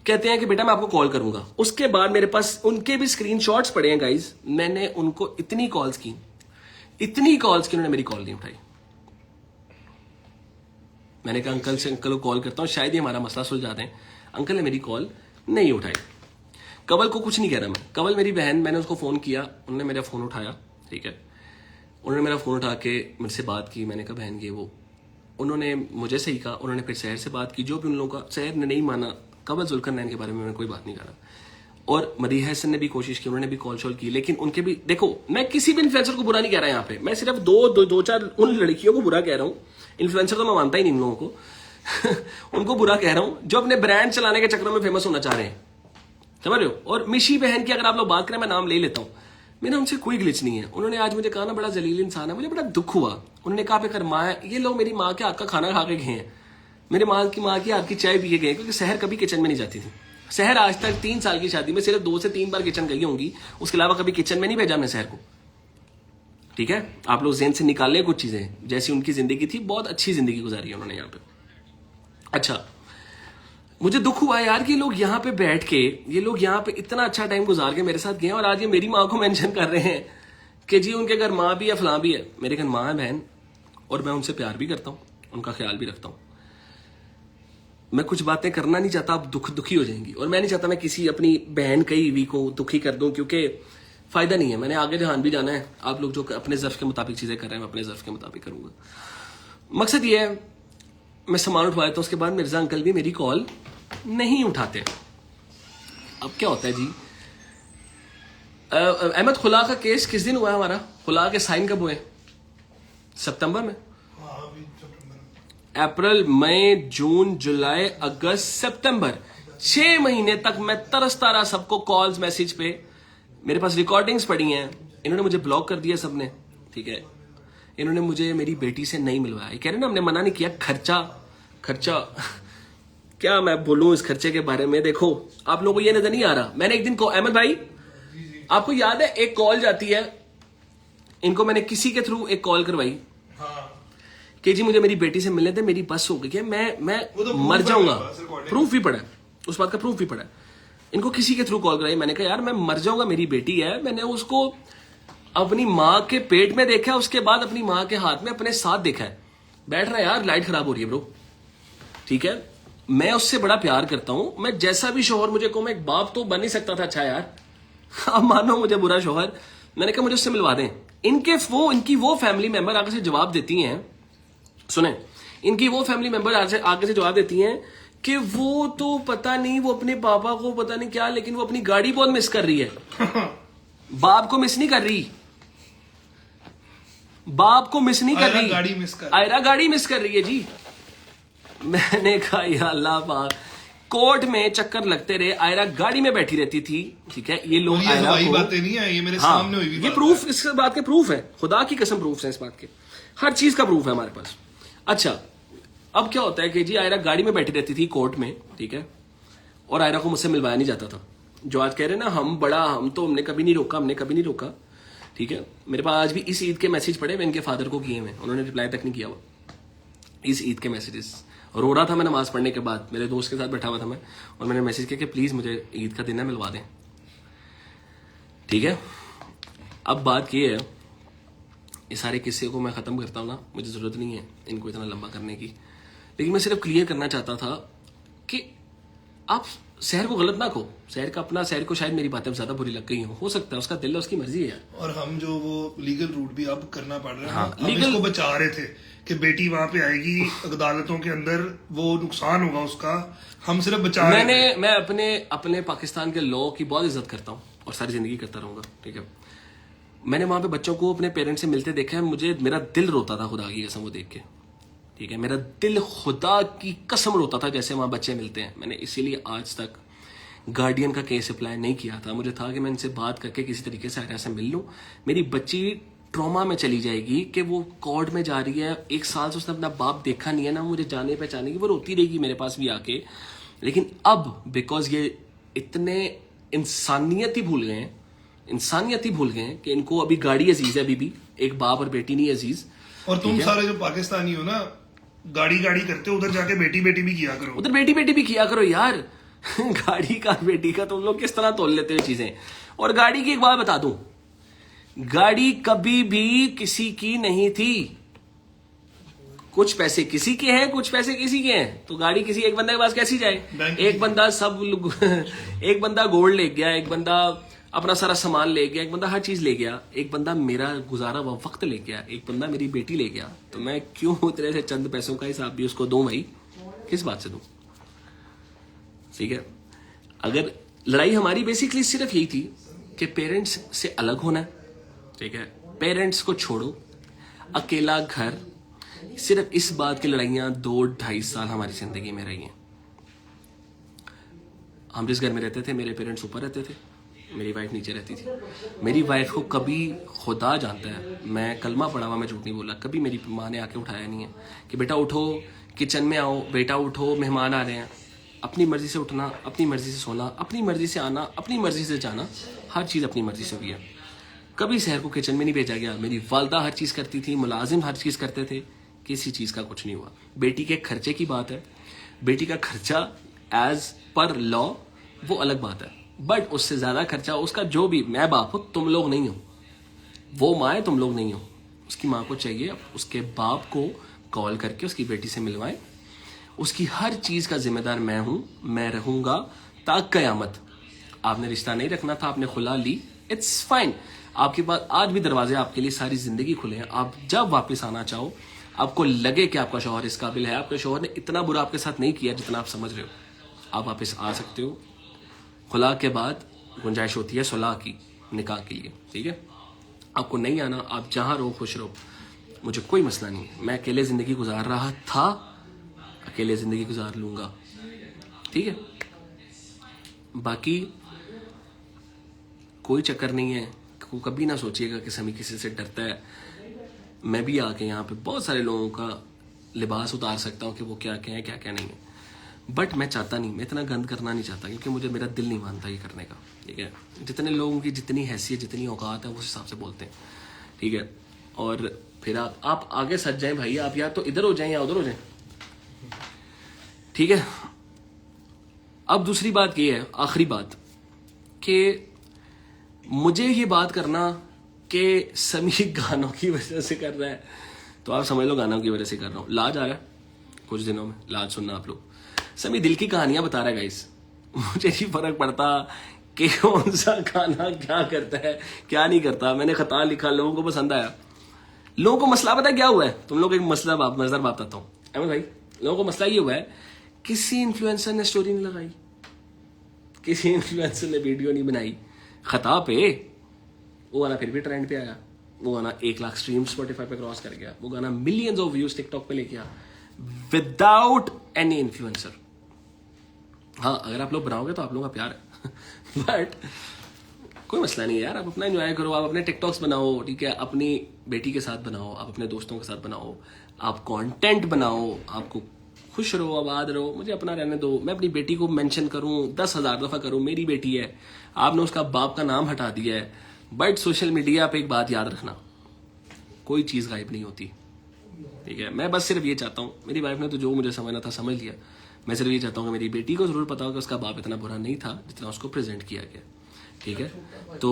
कहते हैं कि बेटा मैं आपको कॉल करूंगा। उसके बाद मेरे पास उनके भी स्क्रीनशॉट्स पड़े हैं गाइज। मैंने उनको इतनी कॉल्स की उन्होंने मेरी कॉल नहीं उठाई। मैंने कहा अंकल को कॉल करता हूं, शायद ही हमारा मसला सुलझा दें। अंकल ने मेरी कॉल नहीं उठाई। कवल को कुछ नहीं कह रहा मैं, कवल मेरी बहन, मैंने उसको फोन किया, उन्होंने मेरा फोन उठाया। ठीक है, उन्होंने मेरा फोन उठा के मुझसे बात की। मैंने कहा बहन ये वो, उन्होंने मुझे सही कहा। उन्होंने फिर शहर से बात की, जो भी उन लोगों का, शहर ने नहीं माना। कवल जुल्करनैन के बारे में मैंने कोई बात नहीं करा। और मदीहा हसन ने भी कोशिश की, उन्होंने भी कॉल शॉल की, लेकिन उनके भी, देखो मैं किसी भी इन्फ्लुएंसर को बुरा नहीं कह रहा यहाँ पे, मैं सिर्फ दो चार उन लड़कियों को बुरा कह रहा हूँ। इन्फ्लुएंसर तो मैं मानता ही नहीं इन लोगों को उनको बुरा कह रहा हूँ जो अपने ब्रांड चलाने के चक्कर में फेमस होना चाह रहे हैं, समझ रहे हो। और मिशी बहन की अगर आप लोग बात करें, मैं नाम ले लेता हूँ, मेरा उनसे कोई ग्लिच नहीं है। उन्होंने आज मुझे कहा ना बड़ा जलील इंसान है, मुझे बड़ा दुख हुआ। उन्होंने कहा पे कर माँ है, ये लोग मेरी माँ के हाथ का खाना खा के गए हैं, मेरे माँ की हाथ की चाय पी के गए, क्योंकि शहर कभी किचन में नहीं जाती थी। शहर आज तक 3 साल की शादी में सिर्फ 2 से 3 बार किचन गई होंगी, उसके अलावा कभी किचन में नहीं भेजा मैं शहर को। ठीक है, आप लोग ज़हन से निकाल लें कुछ चीजें। जैसी उनकी जिंदगी थी, बहुत अच्छी जिंदगी गुजारी है उन्होंने यहाँ पे। अच्छा, मुझे दुख हुआ यार कि लोग यहाँ पे बैठ के, ये लोग यहाँ पे इतना अच्छा टाइम गुजार के मेरे साथ गए, और आज ये मेरी माँ को मेंशन कर रहे हैं कि जी उनके घर माँ भी है, फलां भी है। मेरे घर माँ है, बहन, और मैं उनसे प्यार भी करता हूँ, उनका ख्याल भी रखता हूँ। मैं कुछ बातें करना नहीं चाहता, आप दुखी हो जाएंगी, और मैं नहीं चाहता मैं किसी अपनी बहन कई हुई को दुखी कर दूं, क्योंकि फायदा नहीं है। मैंने आगे जहान भी जाना है। आप लोग जो अपने ज़र्फ के मुताबिक चीजें कर रहे हैं, मैं अपने ज़र्फ के मुताबिक करूंगा। मकसद ये है, मैं सामान उठवाया तो उसके बाद मिर्जा अंकल भी मेरी कॉल नहीं उठाते। अब क्या होता है जी, अहमद खुला का केस किस दिन हुआ है हमारा? खुला के साइन कब हुए? सितंबर में, अप्रैल, मई, जून, जुलाई, अगस्त, सितंबर, 6 महीने तक मैं तरसता रहा सबको कॉल्स मैसेज पे। मेरे पास रिकॉर्डिंग्स पड़ी हैं। इन्होंने मुझे ब्लॉक कर दिया सबने। ठीक है, इन्होंने मुझे मेरी बेटी से नहीं मिलवाया। कह रहे ना हमने मना नहीं किया, खर्चा क्या मैं बोलूं इस खर्चे के बारे में। देखो आप लोगों को ये नजर नहीं आ रहा, मैंने एक दिन को अहमद भाई आपको याद है एक कॉल जाती है, इनको मैंने किसी के थ्रू एक कॉल करवाई कि जी मुझे मेरी बेटी से मिलने थे, मेरी बस हो गई है, मैं तो मर जाऊंगा। प्रूफ भी पड़ा है, उस बात का प्रूफ भी पड़ा है। इनको किसी के थ्रू कॉल कराई, मैंने कहा यार मैं मर जाऊंगा, मेरी बेटी है, मैंने उसको अपनी माँ के पेट में देखा, उसके बाद अपनी माँ के हाथ में अपने साथ देखा है। बैठ रहा है यार, लाइट खराब हो रही है ब्रो। ठीक है, मैं उससे बड़ा प्यार करता हूं। मैं जैसा भी शोहर मुझे को, मैं एक बाप तो बन नहीं सकता था अच्छा यार। अब मानो मुझे बुरा शोहर, मैंने कहा मुझे उससे मिलवा दें। इनकी वो फैमिली मेंबर आगे से जवाब देती हैं, सुने, इनकी वो फैमिली मेंबर आगे से जवाब देती हैं कि वो तो पता नहीं, वो अपने पापा को पता नहीं क्या, लेकिन वो अपनी गाड़ी बहुत मिस कर रही है। बाप को मिस नहीं कर रही, बाप को मिस नहीं कर रही, गाड़ी मिस कर आयरा गाड़ी मिस कर रही है जी। मैंने कहा या अल्लाह पाक, कोर्ट में चक्कर लगते रहे, आयरा गाड़ी में बैठी रहती थी, ठीक है। ये लोग आयरा को, बातें नहीं है, ये मेरे हाँ, सामने हुई ये प्रूफ, इस बात के प्रूफ है, खुदा की कसम प्रूफ है इस बात के, हर चीज का प्रूफ है हमारे पास। अच्छा, अब क्या होता है कि जी आयरा गाड़ी में बैठी रहती थी कोर्ट में, ठीक है, और आयरा को मुझसे मिलवाया नहीं जाता था। जो आज कह रहे हैं ना हम तो हमने कभी नहीं रोका, हमने कभी नहीं रोका, ठीक है। मेरे पास आज भी इस ईद के मैसेज पड़े, मैं इनके फादर को किए हैं, उन्होंने रिप्लाई तक नहीं किया हुआ, इस ईद के मैसेजेस। रो रहा था मैं नमाज पढ़ने के बाद, मेरे दोस्त के साथ बैठा हुआ था मैं, और मैंने मैसेज किया कि प्लीज मुझे ईद का दिन है, मिलवा दें, ठीक है। अब बात ये है, ये सारे किस्से को मैं खत्म करता हूँ ना, मुझे जरूरत नहीं है इनको इतना लंबा करने की, लेकिन मैं सिर्फ क्लियर करना चाहता था कि आप शहर को गलत ना कहो, शहर का अपना, शहर को शायद मेरी बातें ज्यादा बुरी लग गई हो सकता है, उसका दिल है, उसकी मर्जी है। और हम जो वो लीगल रूट भी अब करना पड़ रहा है, हाँ, हम इसको बचा रहे थे कि बेटी वहां पे आएगी अदालतों के अंदर, वो नुकसान होगा उसका, हम सिर्फ बचा रहे थे। मैं अपने पाकिस्तान के लॉ की बहुत इज्जत करता हूँ और सारी जिंदगी करता रहूंगा, ठीक है। मैंने वहां पे बच्चों को अपने पेरेंट्स से मिलते देखा है, मेरा दिल रोता था खुदा की कसम वो देख के, ठीक है। मेरा दिल खुदा की कसम रोता था जैसे वहां बच्चे मिलते हैं। मैंने इसीलिए आज तक गार्डियन का केस अप्लाई नहीं किया था। मुझे था कि मैं इनसे बात करके किसी तरीके से आयरा से मिल लूं। मेरी बच्ची ट्रॉमा में चली जाएगी कि वो कोर्ट में जा रही है, 1 साल से उसने अपना बाप देखा नहीं है ना, मुझे जाने पहचाने की, वो रोती रहेगी मेरे पास भी आके। लेकिन अब बिकॉज ये इतने इंसानियत ही भूल गए हैं कि इनको अभी गाड़ी अजीज है, अभी भी एक बाप और बेटी नहीं अजीज। और तुम सारे जो पाकिस्तानी हो ना, गाड़ी करते हो, उधर जाके बेटी भी किया करो, उधर बेटी भी किया करो यार। गाड़ी का बेटी का तुम लोग किस तरह तोल लेते हो चीजें। और गाड़ी की एक बात बता दूं, गाड़ी कभी भी किसी की नहीं थी। कुछ पैसे किसी के हैं, कुछ पैसे किसी के हैं, तो गाड़ी किसी एक बंदे के पास कैसी जाए। एक बंदा गोल्ड ले गया, एक बंदा अपना सारा सामान ले गया, एक बंदा हर चीज ले गया, एक बंदा मेरा गुजारा हुआ वक्त ले गया, एक बंदा मेरी बेटी ले गया। तो मैं क्यों उतरे से चंद पैसों का हिसाब भी उसको दूं भाई, किस बात से दूं, ठीक है। अगर लड़ाई हमारी बेसिकली सिर्फ यही थी कि पेरेंट्स से अलग होना है, ठीक है, पेरेंट्स को छोड़ो, अकेला घर, सिर्फ इस बात की लड़ाइयां 2-2.5 साल हमारी जिंदगी में रही हैं। हम जिस घर में रहते थे, मेरे पेरेंट्स ऊपर रहते थे, मेरी वाइफ नीचे रहती थी। मेरी वाइफ को कभी, खुदा जानता है, मैं कलमा पढ़ा हुआ, मैं झूठ नहीं बोला, कभी मेरी माँ ने आके उठाया नहीं है कि बेटा उठो, किचन में आओ, बेटा उठो, मेहमान आ रहे हैं। अपनी मर्जी से उठना, अपनी मर्जी से सोना, अपनी मर्जी से आना, अपनी मर्जी से जाना, हर चीज़ अपनी मर्जी से हुई है। कभी शहर को किचन में नहीं भेजा गया। मेरी वालदा हर चीज़ करती थी, मुलाजिम हर चीज़ करते थे, किसी चीज़ का कुछ नहीं हुआ। बेटी के खर्चे की बात है, बेटी का खर्चा एज पर लॉ वो अलग बात है, बट उससे ज़्यादा खर्चा उसका, जो भी, मैं बाप हूँ, तुम लोग नहीं हो, वो माँ है, तुम लोग नहीं हो। उसकी माँ को चाहिए उसके बाप को कॉल करके उसकी बेटी से मिलवाएं। उसकी हर चीज़ का जिम्मेदार मैं हूँ, मैं रहूँगा ताक क़यामत। आपने रिश्ता नहीं रखना था, आपने खुला ली, इट्स फाइन। आपके पास आज भी दरवाजे आपके लिए सारी जिंदगी खुले हैं। आप जब वापस आना चाहो, आपको लगे कि आपका शौहर इस काबिल है, आपके शौहर ने इतना बुरा आपके साथ नहीं किया जितना आप समझ रहे हो, आप वापस आ सकते हो। खुला के बाद गुंजाइश होती है सुलह की, निकाह के लिए, ठीक है। आपको नहीं आना, आप जहाँ रहो खुश रहो, मुझे कोई मसला नहीं है। मैं अकेले ज़िंदगी गुजार रहा था, अकेले ज़िंदगी गुजार लूँगा, ठीक है। बाकी कोई चक्कर नहीं है, कभी ना सोचिएगा कि समी किसी से डरता है। मैं भी आके यहाँ पे बहुत सारे लोगों का लिबास उतार सकता हूँ कि वो क्या क्या है, क्या क्या नहीं है, बट मैं चाहता नहीं, मैं इतना गंद करना नहीं चाहता, क्योंकि मुझे, मेरा दिल नहीं मानता ये करने का, ठीक है। जितने लोगों की जितनी हैसियत, जितनी औकात है, उस हिसाब से बोलते हैं, ठीक है। और फिर आप आगे सज जाएं भाई, आप या तो इधर हो जाएं या उधर हो जाएं, ठीक है। अब दूसरी बात ये है, आखिरी बात, कि मुझे ये बात करना कि समी गानों की वजह से कर रहा है, तो आप समझ लो गानों की वजह से कर रहा हूँ। लाज आ रहा है कुछ दिनों में, लाज सुनना आप लोग। समी दिल की कहानियां बता रहा है गाइस, मुझे नहीं फर्क पड़ता कि कौन सा गाना क्या करता है क्या नहीं करता। मैंने खता लिखा, लोगों को पसंद आया। लोगों को मसला पता क्या हुआ है, तुम लोग एक मसला नजर बताता हूँ अहमद भाई। लोगों को मसला ये हुआ है किसी इन्फ्लुएंसर ने स्टोरी नहीं लगाई, किसी इन्फ्लुएंसर ने वीडियो नहीं बनाई। खता पे वो गाना फिर भी ट्रेंड पे आया, वो गाना 1 लाख स्ट्रीम स्पॉटिफाई पे क्रॉस कर गया, वो गाना मिलियंस ऑफ व्यूज टिकटॉक पे लेके आया विदाउट एनी इन्फ्लुएंसर। हाँ, अगर आप लोग बनाओगे तो आप लोगों का प्यार है बट कोई मसला नहीं है यार, आप अपना एंजॉय करो, आप अपने टिकटॉक्स बनाओ, ठीक है, अपनी बेटी के साथ बनाओ, आप अपने दोस्तों के साथ बनाओ, आप कंटेंट बनाओ, आपको खुश रहो, आबाद रहो, मुझे अपना रहने दो। मैं अपनी बेटी को मेंशन करूं 10,000 दफा करूं, मेरी बेटी है, आपने उसका बाप का नाम हटा दिया है। बट सोशल मीडिया पे एक बात याद रखना, कोई चीज गायब नहीं होती, ठीक है। मैं बस सिर्फ ये चाहता हूँ, मेरी वाइफ ने तो जो मुझे समझना था समझ लिया, मैं सिर्फ ये चाहता हूँ कि मेरी बेटी को जरूर पता हो कि उसका बाप इतना बुरा नहीं था जितना उसको प्रेजेंट किया गया, ठीक है। तो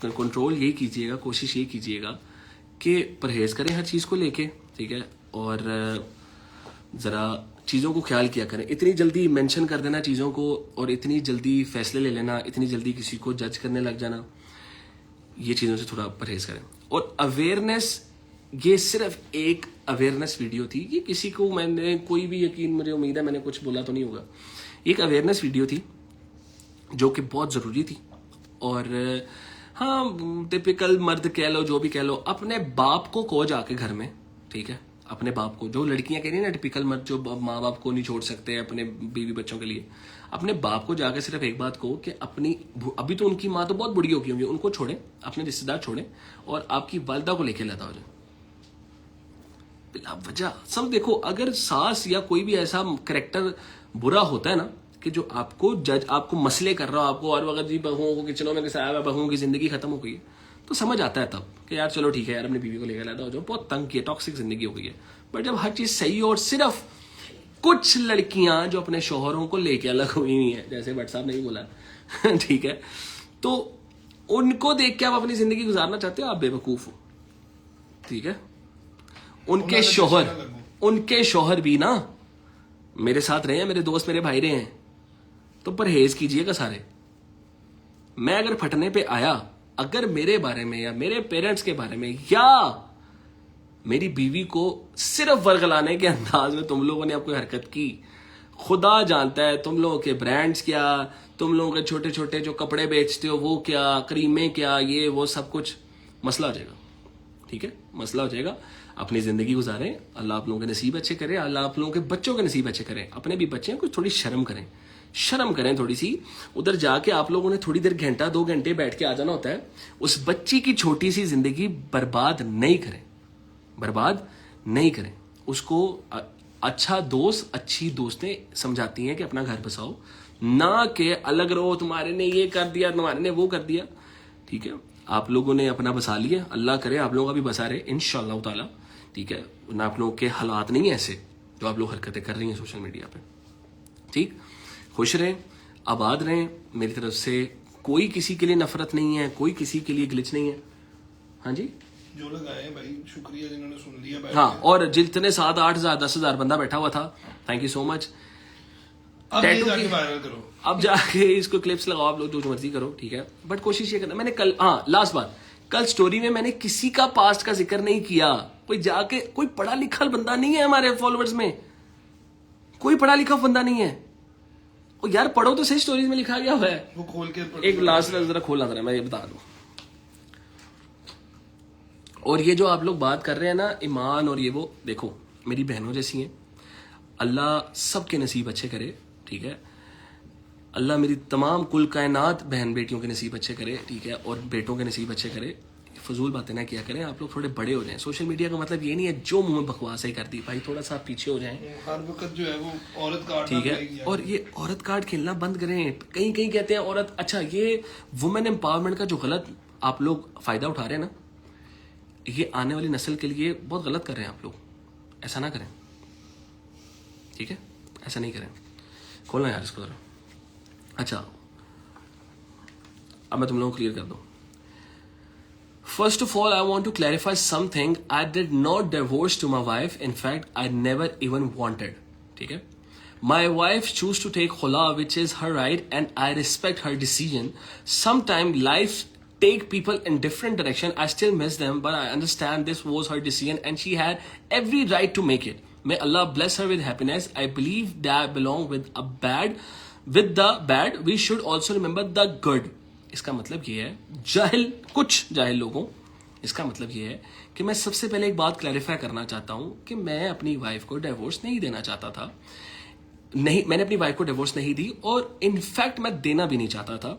कंट्रोल यही कीजिएगा, कोशिश ये कीजिएगा कि परहेज करें हर चीज़ को लेके, ठीक है, और ज़रा चीज़ों को ख्याल किया करें। इतनी जल्दी मेंशन कर देना चीज़ों को और इतनी जल्दी फैसले ले लेना, इतनी जल्दी किसी को जज करने लग जाना, ये चीज़ों से थोड़ा परहेज करें। और अवेयरनेस, ये सिर्फ एक अवेयरनेस वीडियो थी, ये किसी को मैंने कोई भी यकीन, मुझे उम्मीद है मैंने कुछ बोला तो नहीं होगा, एक अवेयरनेस वीडियो थी जो कि बहुत ज़रूरी थी। और हाँ, टिपिकल मर्द कह लो, जो भी कह लो, अपने बाप को कहो जाके घर में, ठीक है, अपने बाप को, जो लड़कियां कह रही है ना टिपिकल मर्द जो माँ बाप को नहीं छोड़ सकते अपने बीवी बच्चों के लिए, अपने बाप को जाके सिर्फ एक बात कहो कि अपनी, अभी तो उनकी माँ तो बहुत बुढ़ी होगी होंगी, उनको छोड़े, अपने रिश्तेदार छोड़े और आपकी वालदा को लेके लदा हो जाए बिला वजह। सब देखो, अगर सास या कोई भी ऐसा कैरेक्टर बुरा होता है ना कि जो आपको जज, आपको मसले कर रहा हो, आपको और वक्त जी बहुओं को किचनों में घिसाया हुआ, बहुओं की जिंदगी खत्म हो गई है, तो समझ आता है तब कि यार चलो ठीक है यार, अपनी बीवी को लेकर लाता हो जाओ, बहुत तंग की है, टॉक्सिक जिंदगी हो गई है। बट जब हर चीज सही हो और सिर्फ कुछ लड़कियां जो अपने शोहरों को लेके अलग हुई हुई है, जैसे भट्ट साहब ने भी बोला ठीक है, तो उनको देख के आप अपनी जिंदगी गुजारना चाहते हो, आप बेवकूफ हो, ठीक है। उनके शोहर भी ना मेरे साथ रहे हैं, मेरे दोस्त, मेरे भाई रहे हैं, तो परहेज कीजिएगा सारे। मैं अगर फटने पे आया, अगर मेरे बारे में या मेरे पेरेंट्स के बारे में या मेरी बीवी को सिर्फ वर्गलाने के अंदाज में तुम लोगों ने आपको हरकत की, खुदा जानता है तुम लोगों के ब्रांड्स क्या, तुम लोगों के छोटे छोटे जो कपड़े बेचते हो वो क्या, क्रीमें क्या, ये वो सब कुछ मसला हो जाएगा, ठीक है, मसला हो जाएगा। अपनी जिंदगी गुजारें, अल्लाह आप लोगों के नसीब अच्छे करे, अल्लाह आप लोगों के बच्चों के नसीब अच्छे करें, अपने भी बच्चे हैं, कुछ थोड़ी शर्म करें, शर्म करें थोड़ी सी। उधर जाके आप लोगों ने थोड़ी देर, घंटा 2 घंटे बैठ के आ जाना होता है, उस बच्ची की छोटी सी जिंदगी बर्बाद नहीं करें, बर्बाद नहीं करें उसको। अच्छा दोस्त, अच्छी दोस्तें समझाती हैं कि अपना घर बसाओ, ना कि अलग रहो, तुम्हारे ने ये कर दिया, तुम्हारे ने वो कर दिया, ठीक है। आप लोगों ने अपना बसा लिया, अल्लाह करे आप लोगों का भी बसा रहे इंशाअल्लाह ताला, ठीक है ना। आप लोगों के हालात नहीं है ऐसे जो आप लोग हरकतें कर रही हैं सोशल मीडिया पे, ठीक। खुश रहें, आबाद रहें, मेरी तरफ से कोई किसी के लिए नफरत नहीं है, कोई किसी के लिए ग्लिच नहीं है। हाँ जी, जो लोग आए भाई, शुक्रिया जिन्होंने सुन लिया। हाँ, और जितने 7, 8 हजार 10 हजार बंदा बैठा हुआ था, thank you so much. Tattoo की वायरल करो, अब जाके इसको क्लिप्स लगाओ, आप लोग जो मर्जी करो, ठीक है। बट कोशिश ये करना, मैंने कल, हाँ लास्ट बात, कल स्टोरी में मैंने किसी का पास्ट का जिक्र नहीं किया। कोई जाके, कोई पढ़ा लिखा बंदा नहीं है हमारे फॉलोअर्स में, कोई पढ़ा लिखा बंदा नहीं है। ओ यार पढ़ो तो सही, स्टोरीज में लिखा गया हुआ है, वो खोल के एक लास्ट जरा खोलना था, मैं ये बता दूं। और ये जो आप लोग बात कर रहे हैं ना ईमान और ये वो, देखो मेरी बहनों जैसी हैं, अल्लाह सबके नसीब अच्छे करे, ठीक है। अल्लाह मेरी तमाम कुल कायनात बहन बेटियों के नसीब अच्छे करे, ठीक है, और बेटों के नसीब अच्छे करे। फजूल बातें ना किया करें, आप लोग थोड़े बड़े हो जाएं। सोशल मीडिया का मतलब ये नहीं है जो मुंह में बकवास ही कर दी, भाई थोड़ा सा पीछे हो जाएं, हर वक्त जो है वो औरत कार्ड, ठीक है। और ये औरत कार्ड खेलना बंद करें। कहीं कहीं कहते हैं औरत, अच्छा ये वुमेन एम्पावरमेंट का जो गलत आप लोग फायदा उठा रहे हैं ना, ये आने वाली नस्ल के लिए बहुत गलत कर रहे हैं आप लोग, ऐसा ना करें, ठीक है, ऐसा नहीं करें। खोलना यार इसको जरा। अच्छा अब मैं तुम लोगों को क्लियर कर दूं। First of all, I want to clarify something. I did not divorce to my wife. In fact, I never even wanted. ठीक है? My wife chose to take khula, which is her right, and I respect her decision. Sometimes life take people in different direction. I still miss them, but I understand this was her decision, and she had every right to make it. May Allah bless her with happiness. I believe that belong with the bad we should also remember the good. इसका मतलब ये है कुछ जाहिल लोगों, इसका मतलब ये है कि मैं सबसे पहले एक बात क्लैरिफाई करना चाहता हूं कि मैं अपनी वाइफ को डिवोर्स नहीं देना चाहता था। नहीं, मैंने अपनी वाइफ को डिवोर्स नहीं दी और इनफैक्ट मैं देना भी नहीं चाहता था।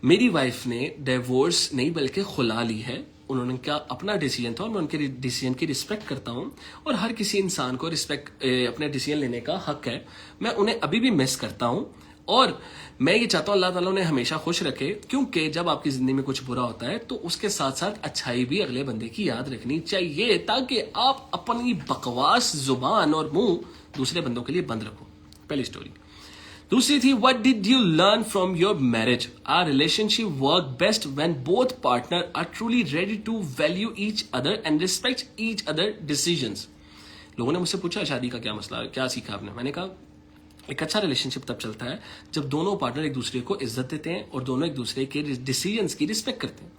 मेरी वाइफ ने डिवोर्स नहीं बल्कि खुला ली है। उन्होंने क्या अपना डिसीजन था और मैं उनके डिसीजन की रिस्पेक्ट करता हूं और हर किसी इंसान को अपने डिसीजन लेने का हक है। मैं उन्हें अभी भी मिस करता हूं और मैं ये चाहता हूं अल्लाह ताला उन्हें हमेशा खुश रखे, क्योंकि जब आपकी जिंदगी में कुछ बुरा होता है तो उसके साथ साथ अच्छाई भी अगले बंदे की याद रखनी चाहिए, ताकि आप अपनी बकवास जुबान और मुंह दूसरे बंदों के लिए बंद रखो। पहली स्टोरी। दूसरी थी, what did you learn from your marriage? Our relationship work best when both partner are truly ready to value each other and respect each other decisions. लोगों ने मुझसे पूछा शादी का क्या मसला है, क्या सीखा आपने? मैंने कहा एक अच्छा रिलेशनशिप तब चलता है जब दोनों पार्टनर एक दूसरे को इज्जत देते हैं और दोनों एक दूसरे के डिसीजंस की रिस्पेक्ट करते हैं।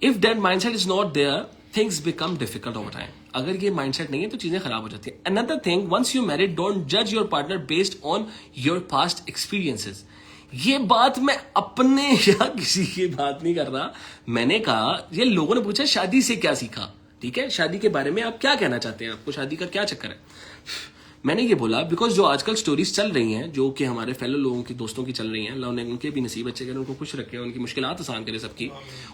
If that mindset is not there, things become difficult over time. अगर ये माइंडसेट नहीं है तो चीजें खराब हो जाती है। Another thing, once you married don't जज your partner based on your past experiences. ये बात मैं अपने या किसी की बात नहीं कर रहा। मैंने कहा, ये लोगों ने पूछा शादी से क्या सीखा, ठीक है, शादी के बारे में आप क्या कहना चाहते हैं, आपको शादी का क्या चक्कर है? मैंने ये बोला बिकॉज जो आजकल स्टोरीज चल रही हैं, जो कि हमारे फेलो लोगों की, दोस्तों की चल रही हैं, अल्लाह ने उनके भी नसीब अच्छे करे, उनको खुश रखे, उनकी मुश्किलात आसान करे सबकी,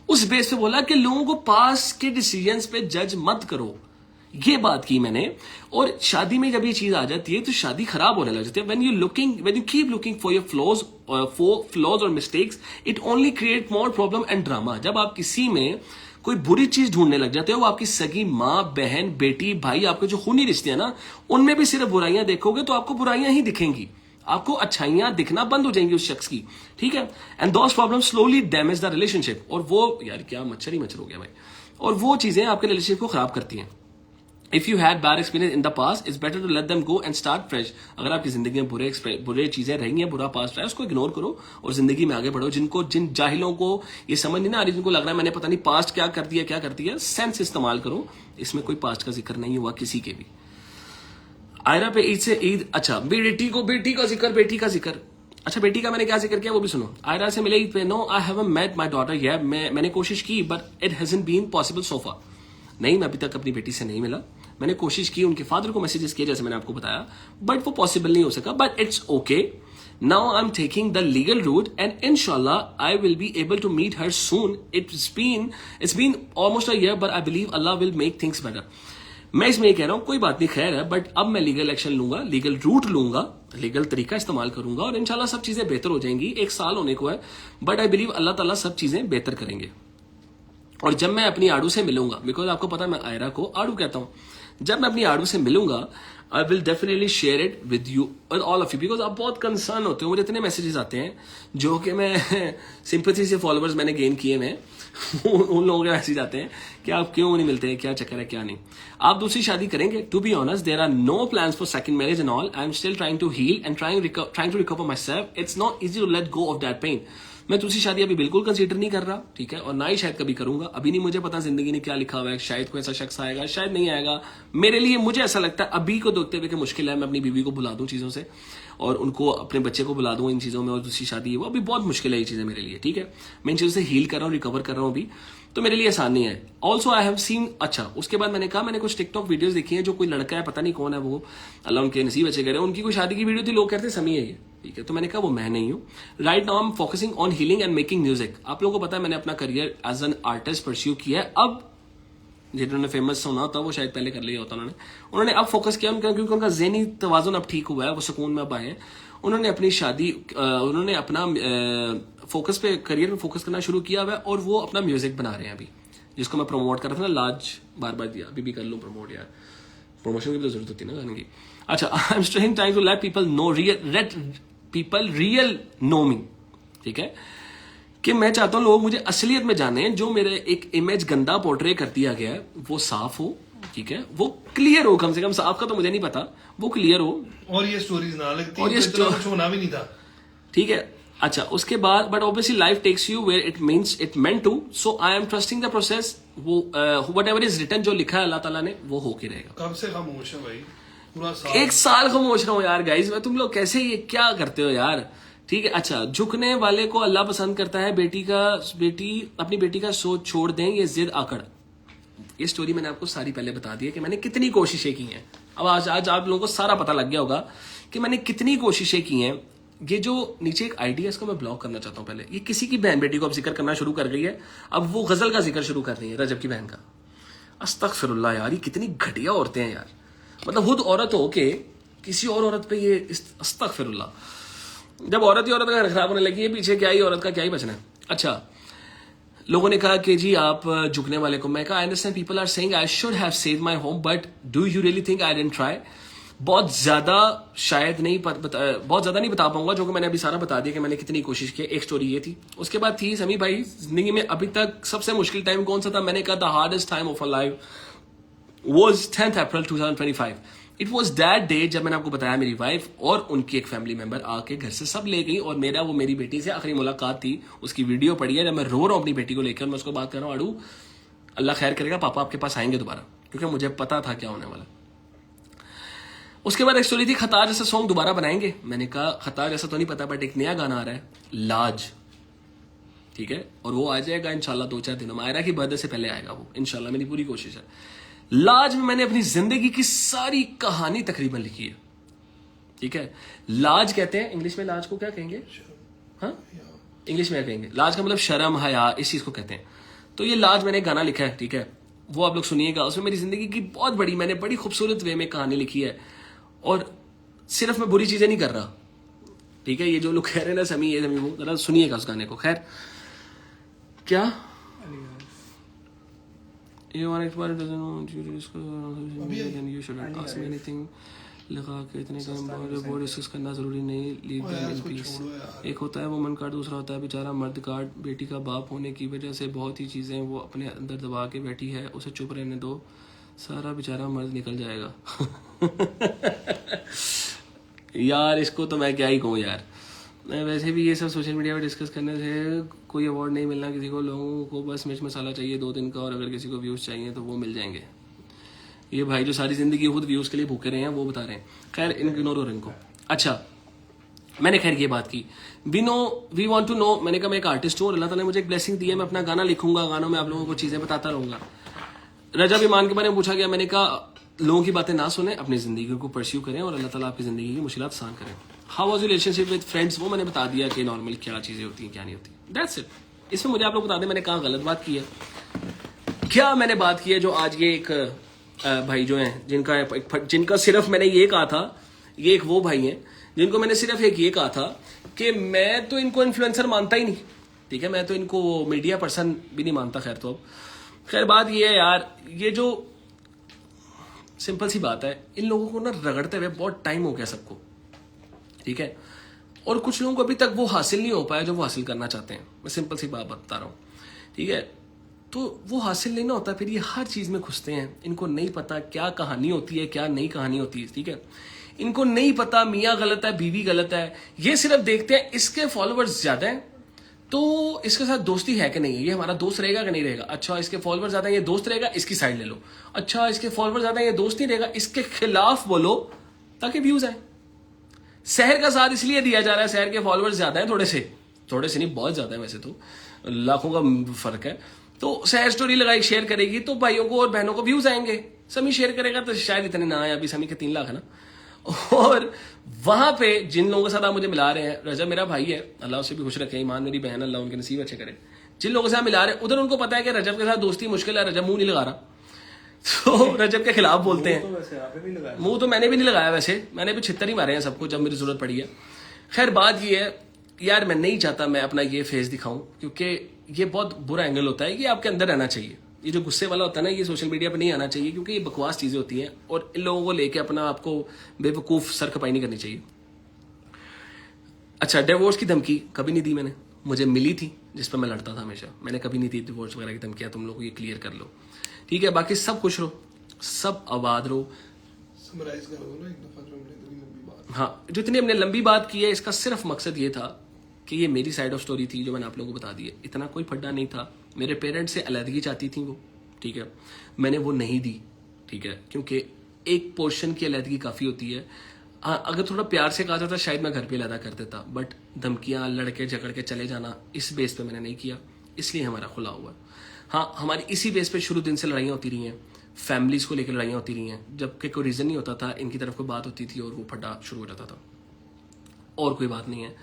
उस बेस पे बोला कि लोगों को पास के डिसीजंस पे जज मत करो। ये बात की मैंने। और शादी में जब ये चीज आ जाती है तो शादी खराब होने लग जाती है। when you keep looking for your flaws or mistakes, it only create more problem and drama। जब आप किसी में कोई बुरी चीज ढूंढने लग जाते हो, वो आपकी सगी माँ, बहन, बेटी, भाई, आपके जो खूनी रिश्ते हैं ना, उनमें भी सिर्फ बुराइयां देखोगे तो आपको बुराइयां ही दिखेंगी, आपको अच्छाइयां दिखना बंद हो जाएंगी उस शख्स की, ठीक है। And those problems slowly damage the relationship. और वो, यार क्या मच्छर ही मच्छर हो गया भाई, और वो चीजें आपके रिलेशनशिप को खराब करती हैं। If you had bad experience in the past, it's better to let them go and start fresh. अगर आपकी जिंदगी में बुरे चीजें रही हैं, बुरा पास्ट रहा है, उसको इग्नोर करो और जिंदगी में आगे बढ़ो। जिन जाहिलों को ये समझ नहीं ना आ रही, जिनको लग रहा है मैंने पता नहीं पास्ट क्या कर दिया, सेंस इस्तेमाल करो। इसमें कोई पास्ट का जिक्र नहीं हुआ किसी के भी। आयरा पे ईद से ईद, अच्छा बेटी का जिक्र। अच्छा बेटी का मैंने क्या जिक्र किया वो भी सुनो। आयरा से मिले ईद पे, no I haven't met my daughter yet. मैंने कोशिश की but it hasn't been possible so far. नहीं, मैं अभी तक अपनी बेटी से नहीं मिला। मैंने कोशिश की, उनके फादर को मैसेजेस किए जैसे मैंने आपको बताया, बट वो पॉसिबल नहीं हो सका। But it's okay, now I am taking the legal route and इंशाल्लाह I will be able to meet her soon. It's been almost a year but I believe Allah will make things better. मैं इसमें ये कह रहा हूं कोई बात नहीं, खैर है, बट अब मैं लीगल एक्शन लूंगा, लीगल रूट लूंगा, लीगल तरीका इस्तेमाल करूंगा और इंशाल्लाह सब चीजें बेहतर हो जाएंगी। 1 साल होने को है, बट आई बिलीव अल्लाह ताला सब चीजें बेहतर करेंगे। और जब मैं अपनी आड़ू से मिलूंगा, बिकॉज आपको पता है मैं आयरा को आड़ू कहता हूं, जब मैं अपनी आड़ू से मिलूंगा I will definitely share it with you, with all of you, because आप बहुत कंसर्न होते हो। मुझे इतने मैसेजेस आते हैं जो कि मैं सिंपैथी से फॉलोअर्स मैंने गेन किए हैं, उन लोगों के मैसेज आते हैं कि आप क्यों नहीं मिलते हैं, क्या चक्कर है, क्या नहीं। आप दूसरी शादी करेंगे? To be honest there are no plans for second marriage and all. I am still trying to heal and trying to recover myself. It's not easy to let go of that pain. मैं दूसरी शादी अभी बिल्कुल consider नहीं कर रहा, ठीक है, और ना ही शायद कभी करूंगा। अभी नहीं मुझे पता जिंदगी ने क्या लिखा हुआ है, शायद कोई ऐसा शख्स आएगा, शायद नहीं आएगा। मेरे लिए मुझे ऐसा लगता है अभी को देखते हुए कि मुश्किल है मैं अपनी बीवी को बुला दूं चीजों से और उनको, अपने बच्चे को बुला दूं इन चीजों में, और दूसरी शादी वो अभी बहुत मुश्किल है ये चीजें मेरे लिए, ठीक है। मैं इन चीजों से हील कर रहा हूँ, रिकवर कर रहा हूँ अभी, तो मेरे लिए आसान नहीं है। ऑल्सो आई हैव सीन, अच्छा उसके बाद मैंने कहा मैंने कुछ टिकटॉक वीडियोस देखी है, जो कोई लड़का है, पता नहीं कौन है वो, अल्लाह उनके नसीब अच्छे करे, उनकी कोई शादी की वीडियो थी, लोग कहते समी है ये, ठीक है। तो मैंने कहा वो मैं नहीं हूँ। Right now I am focusing on healing and making music. आप लोगों को पता है मैंने अपना career as an artist pursue किया है। अब जिन्होंने फेमस होना होता वो शायद पहले कर लिया होता उन्होंने अब फोकस किया उनका, क्योंकि उनका ज़हनी तवाज़ुन अब ठीक हुआ है, वो सुकून में अब आए हैं। उन्होंने अपनी शादी, उन्होंने अपना फोकस पे, करियर पे फोकस करना शुरू किया हुआ है और वो अपना म्यूजिक बना रहे हैं अभी, जिसको मैं प्रमोट कर रहा था ना, लाज बार बार दिया, अभी भी कर लूँ प्रमोट, यार प्रमोशन की भी तो जरूरत होती है ना गाने की। अच्छा, I am straying trying to let people real know me, ठीक है, कि मैं चाहता हूं लोग मुझे असलियत में जाने। जो मेरे एक इमेज गंदा पोर्ट्रे कर दिया गया है वो साफ हो, ठीक है, वो क्लियर हो, कम से कम साफ का तो मुझे नहीं पता, वो क्लियर हो और ये स्टोरीज ना लगती, और ये कुछ होना भी नहीं था, ठीक है। अच्छा, उसके बाद but obviously life takes you where it meant to, so I am trusting the process. वो व्हाटएवर इज रिटन, जो लिखा है अल्लाह ताला ने, वो होके रहेगा। कब से खामोश है भाई? पूरा साल 1 साल खामोश रहा हूँ यार गाइस। मैं तुम लोग कैसे ये क्या करते हो यार? ठीक है, अच्छा, झुकने वाले को अल्लाह पसंद करता है, अपनी बेटी का सोच छोड़ दें, ये जिद आकड़। ये स्टोरी मैंने आपको सारी पहले बता दी है कि मैंने कितनी कोशिशें की हैं। अब आज आप लोगों को सारा पता लग गया होगा कि मैंने कितनी कोशिशें की हैं। ये जो नीचे एक आईडी है, इसको मैं ब्लॉक करना चाहता हूं। पहले ये किसी की बहन बेटी को अब जिक्र करना शुरू कर गई है, अब वो गजल का जिक्र शुरू कर रही है, रजब की बहन का। अस्तगफिरुल्लाह यार, ये कितनी घटिया औरतें हैं यार। मतलब खुद औरत हो के किसी और औरत पे ये अस्तगफिरुल्लाह। जब औरत ही औरत का घर खराब होने लगी है, पीछे क्या ही औरत का क्या ही बचना है। अच्छा, लोगों ने कहा कि जी आप झुकने वाले को, मैं कहा I understand people are saying I should have saved my home, but do you really think I didn't try? बहुत ज्यादा शायद नहीं बहुत ज्यादा नहीं बता पाऊंगा, जो कि मैंने अभी सारा बता दिया कि मैंने कितनी कोशिश की। एक स्टोरी ये थी। उसके बाद थी समी भाई, जिंदगी में अभी तक सबसे मुश्किल टाइम कौन सा था? मैंने कहा the hardest time of a life was 10th April 2025। It was that day जब मैंने आपको बताया मेरी वाइफ और उनकी एक फैमिली मेंबर आके घर से सब ले गई, और मेरी बेटी से आखिरी मुलाकात थी। उसकी वीडियो पड़ी है जब मैं रो रहा हूं अपनी बेटी को लेकर। मैं उसको बात कर रहा हूं, आड़ू अल्लाह खैर करेगा, पापा आपके पास आएंगे दोबारा, क्योंकि मुझे पता था क्या होने वाला। उसके बाद एक स्टोरी थी, खतार जैसा सॉन्ग दोबारा बनाएंगे। मैंने कहा खतार जैसा तो नहीं पता, बट एक नया गाना आ रहा है, लाज, ठीक है, और वो आ जाएगा इंशाल्लाह 2-4 दिनों में। आयरा की बर्थडे से पहले आएगा वो इंशाल्लाह, मेरी पूरी कोशिश है। लाज में मैंने अपनी जिंदगी की सारी कहानी तकरीबन लिखी है, ठीक है। लाज कहते हैं इंग्लिश में, लाज को क्या कहेंगे? हाँ, इंग्लिश में क्या कहेंगे? लाज का मतलब शर्म, हया, इस चीज को कहते हैं। तो ये लाज मैंने गाना लिखा है, ठीक है, वो आप लोग सुनिएगा। उसमें मेरी जिंदगी की मैंने बड़ी खूबसूरत वे में कहानी लिखी है, और सिर्फ मैं बुरी चीजें नहीं कर रहा, ठीक है। ये जो लोग कह रहे हैं ना समी ये समी वो, जरा सुनिएगा उस गाने को। खैर, क्या You want it, but it doesn't want you to discuss, and you shouldn't ask me anything. लगा के इतने काम वो डिस्कस करना जरूरी नहीं, लीव देम इन पीस। एक होता है वुमन कार्ड, दूसरा होता है बेचारा मर्द कार्ड। बेटी का बाप होने की वजह से बहुत ही चीजें वो अपने अंदर दबा के बैठी है, उसे चुप रहने दो, सारा बेचारा मर्द निकल जाएगा। यार इसको तो मैं क्या ही कहूँ यार। वैसे भी ये सब सोशल मीडिया पे डिस्कस करने से कोई अवार्ड नहीं मिलना किसी को। लोगों को बस मिर्च मसाला चाहिए 2 दिन का, और अगर किसी को व्यूज चाहिए तो वो मिल जाएंगे। ये भाई जो सारी जिंदगी खुद व्यूज के लिए भूखे रहे हैं वो बता रहे हैं। खैर इग्नोर हो इनको। अच्छा, मैंने खैर ये बात की, वी वांट टू नो। मैंने कहा मैं एक आर्टिस्ट हूँ और अल्लाह ताला ने मुझे एक ब्लेसिंग दी है, मैं अपना गाना लिखूंगा, गानों में आप लोगों को चीजें बताता रहूंगा। रजब ईमान के बारे में पूछा गया, मैंने कहा लोगों की बातें ना सुने, अपनी जिंदगी को परस्यू करें और अल्लाह ताला आपकी जिंदगी की मुश्किलात आसान करें। How was your relationship with friends, वो मैंने बता दिया कि नॉर्मल क्या चीजें होती हैं क्या नहीं होती, दैट्स इट। इसमें मुझे आप लोग बता दें मैंने कहाँ गलत बात की है, क्या मैंने बात की है जो आज ये एक भाई जो हैं जिनका सिर्फ मैंने ये कहा था, ये एक वो भाई हैं जिनको मैंने सिर्फ एक ये कहा था कि मैं तो इनको इन्फ्लुएंसर मानता ही नहीं, ठीक है, मैं तो इनको मीडिया पर्सन भी नहीं मानता। खैर, तो खैर बात ये है यार, ये जो सिंपल सी बात है, इन लोगों को ना रगड़ते हुए बहुत टाइम हो गया सबको, ठीक है, और कुछ लोगों को अभी तक वो हासिल नहीं हो पाया जो वो हासिल करना चाहते हैं। मैं सिंपल सी बात बता रहा हूँ, ठीक है, तो वो हासिल नहीं ना होता, फिर ये हर चीज में घुसते हैं। इनको नहीं पता क्या कहानी होती है क्या नहीं कहानी होती है, ठीक है, इनको नहीं पता मियाँ गलत है बीवी गलत है, ये सिर्फ देखते हैं इसके फॉलोअर्स ज्यादा हैं तो इसके साथ दोस्ती है कि नहीं है, ये हमारा दोस्त रहेगा कि नहीं रहेगा। अच्छा इसके फॉलोअर ज्यादा है, ये दोस्त रहेगा, इसकी साइड ले लो। अच्छा इसके फॉलोअर ज्यादा है, ये दोस्त नहीं रहेगा, इसके खिलाफ बोलो ताकि व्यूज आए। शहर का साथ इसलिए दिया जा रहा है, शहर के फॉलोअर्स ज्यादा है, थोड़े से नहीं बहुत ज्यादा है, वैसे तो लाखों का फर्क है। तो शहर स्टोरी लगाई शेयर करेगी तो भाइयों को और बहनों को व्यूज आएंगे, समी शेयर करेगा तो शायद इतने ना आए, अभी समी के 3 लाख है ना। और वहां पे जिन लोगों के साथ आप मुझे मिला रहे हैं, रजब मेरा भाई है, अल्लाह उसे भी खुश रखे, ईमान मेरी बहन, अल्लाह उनके नसीब अच्छे करे। जिन लोगों के साथ मिला रहे हैं उधर उनको पता है कि रजब के साथ दोस्ती मुश्किल है, रजब मुंह नहीं लगा रहा, तो रजब के खिलाफ बोलते हैं। मुंह तो मैंने भी नहीं लगाया, वैसे मैंने भी 76 ही मारे हैं सबको जब मेरी जरूरत पड़ी है। खैर बात ये है यार, मैं नहीं चाहता मैं अपना ये फेस दिखाऊं, क्योंकि ये बहुत बुरा एंगल होता है, ये आपके अंदर रहना चाहिए। ये जो गुस्से वाला होता है ना, ये सोशल मीडिया पे नहीं आना चाहिए, क्योंकि ये बकवास चीजें होती हैं और इन लोगों को लेके अपना आपको बेवकूफ सर खपाई नहीं करनी चाहिए। अच्छा, डिवोर्स की धमकी कभी नहीं दी मैंने, मुझे मिली थी जिस पर मैं लड़ता था हमेशा, मैंने कभी नहीं दी डिवोर्स वगैरह की धमकियां, तुम लोग को ये क्लियर कर लो, ठीक है। बाकी सब खुश रहो, सब आबाद रहो। समराइज करो ना एक दफा जो हमने इतनी लंबी बात। हाँ, जो इतनी हमने लंबी बात की है, इसका सिर्फ मकसद ये था कि ये मेरी साइड ऑफ स्टोरी थी जो मैंने आप लोगों को बता दी है। इतना कोई फड्डा नहीं था। मेरे पेरेंट्स से अलहदगी चाहती थी वो, ठीक है, मैंने वो नहीं दी, ठीक है, क्योंकि एक पोर्शन की अलहदगी काफ़ी होती है। अगर थोड़ा प्यार से कहा जाता शायद मैं घर पे अलहदा कर देता, बट धमकियाँ, लड़के झगड़ के चले जाना, इस बेस पे मैंने नहीं किया, इसलिए हमारा खुला हुआ है। हाँ, हमारी इसी बेस पे शुरू दिन से लड़ाइयाँ होती रही हैं, फैमिलीज़ को लेकर लड़ाइयाँ होती रही हैं, जबकि कोई रीज़न नहीं होता था, इनकी तरफ कोई बात होती थी और वो फटा शुरू हो जाता था, और कोई बात नहीं है।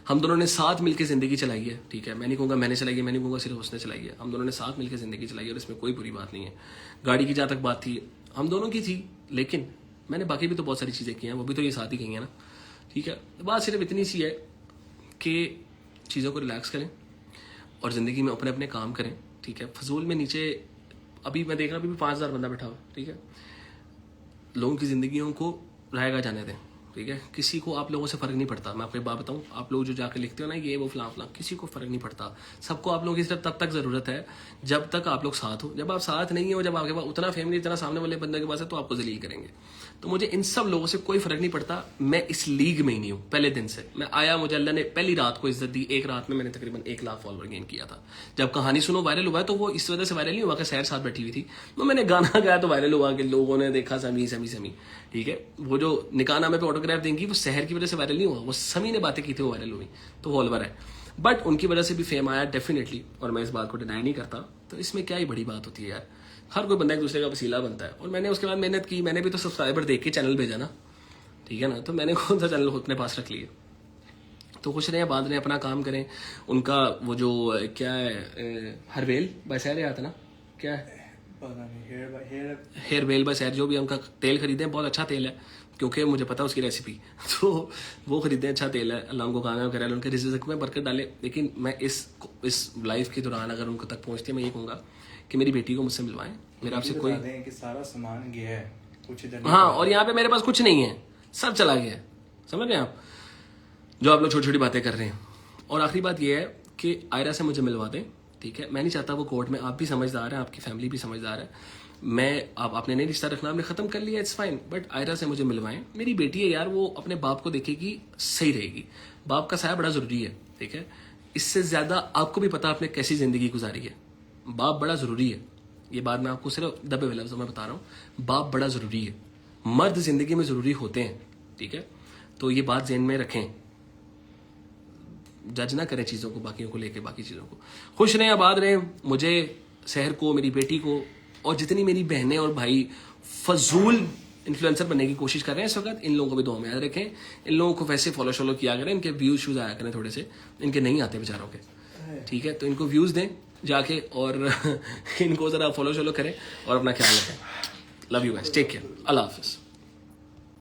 हम दोनों ने साथ मिलकर ज़िंदगी चलाई है, ठीक है। मैं नहीं कहूँगा मैंने चलाई है, मैं नहीं कहूँगा सिर्फ उसने चलाई है, हम दोनों ने साथ मिलकर ज़िंदगी चलाई है और इसमें कोई बुरी बात नहीं है। गाड़ी की जहाँ तक बात थी, हम दोनों की थी, लेकिन मैंने बाकी भी तो बहुत सारी चीज़ें की हैं, वो भी तो ये साथ ही गई हैं ना, ठीक है। बात सिर्फ इतनी सी है कि चीज़ों को रिलैक्स करें और ज़िंदगी में अपने अपने काम करें, ठीक है। फजूल में नीचे अभी मैं देख रहा हूँ अभी भी 5,000 बंदा बैठा हुआ, ठीक है। लोगों की ज़िंदगियों को रहेगा जाने दें, ठीक है। किसी को आप लोगों से फ़र्क नहीं पड़ता। मैं आपको एक बात बताऊं, आप लोग जो जाकर लिखते हो ना ये वो फलां फलां, किसी को फ़र्क नहीं पड़ता। सबको आप लोगों की सिर्फ तब तक ज़रूरत है जब तक आप लोग साथ हो। जब आप साथ नहीं हो, जब आपके पास उतना फैमिली, इतना सामने वाले बंदे के पास है, तो आपको जलील करेंगे। तो मुझे इन सब लोगों से कोई फ़र्क नहीं पड़ता। मैं इस लीग में ही नहीं हूँ पहले दिन से। मैं आया, मुझे अल्लाह ने पहली रात को इज्जत दी। एक रात में मैंने तकरीबन 1 लाख फॉलोवर गेन किया था। जब कहानी सुनो वायरल हुआ है तो वो इस वजह से वायरल नहीं हुआ कि सैर साथ बैठी हुई थी, तो मैंने गाना गाया तो वायरल हुआ कि लोगों ने देखा समी समी समी, ठीक है। वो जो निकाह नामे पे ऑटोग्राफ देंगी वो शहर की वजह से वायरल नहीं हुआ, वो समी ने बातें की थी वो वायरल हुई, तो फॉलोवर है। बट उनकी वजह से भी फेम आया डेफिनेटली, और मैं इस बात को डिनाई नहीं करता। तो इसमें क्या ही बड़ी बात होती है यार, हर कोई बंदा एक दूसरे का वसीला बनता है। और मैंने उसके बाद मेहनत की, मैंने भी तो सब्सक्राइबर देख के चैनल भेजा ना, ठीक है ना। तो मैंने कौन सा चैनल अपने पास रख लिया। तो खुश रहें, बाद में अपना काम करें। उनका वो जो क्या है हरवेल बसैर आता ना, क्या है हेयर वेल बसैर, जो भी उनका तेल खरीदें, बहुत अच्छा तेल है, क्योंकि मुझे पता है उसकी रेसिपी। तो वो खरीदें, अच्छा तेल है, अल्लाह उनको कामयाब करे, उनके रिज़्क़ में बरकत डाले। लेकिन मैं इस लाइफ के दौरान अगर उनको तक पहुँचती है, मैं ये कहूँगा कि मेरी बेटी को मुझसे मिलवाएं। मेरा आपसे कोई कि सारा सामान गया है कुछ इधर, हाँ, और यहाँ पे मेरे पास कुछ नहीं है, सब चला गया है, समझ रहे हैं आप, जो आप लोग छोटी छोटी बातें कर रहे हैं। और आखिरी बात यह है कि आयरा से मुझे मिलवा दें, ठीक है। मैं नहीं चाहता वो कोर्ट में, आप भी समझदार हैं, आपकी फैमिली भी समझदार है। मैं आपने नहीं रिश्ता रखना, आपने ख़त्म कर लिया, इट्स फाइन, बट आयरा से मुझे मिलवाएं। मेरी बेटी है यार, वो अपने बाप को देखेगी, सही रहेगी। बाप का साया बड़ा ज़रूरी है, ठीक है। इससे ज़्यादा आपको भी पता आपने कैसी ज़िंदगी गुजारी है, बाप बड़ा ज़रूरी है। ये बात मैं आपको सिर्फ दबे हुए लफ्ज़ों में बता रहा हूँ, बाप बड़ा ज़रूरी है। मर्द ज़िंदगी में ज़रूरी होते हैं, ठीक है। तो ये बात ज़हन में रखें, जज ना करें चीज़ों को, बाकियों को लेके, बाकी चीज़ों को। खुश रहें, आबाद रहें। मुझे, शहर को, मेरी बेटी को, और जितनी मेरी बहनें और भाई फजूल इन्फ्लुएंसर बनने की कोशिश कर रहे हैं इस वक्त, इन लोगों को भी दुआ में याद रखें। इन लोगों को वैसे फॉलो शॉलो किया करें, इनके व्यूज शूज आया करें थोड़े से, इनके नहीं आते बेचारों के, ठीक है। तो इनको व्यूज दें जाके, और इनको ज़रा फॉलो शॉलो करें और अपना ख्याल रखें। Love you guys, take care, Allah हाफिज़।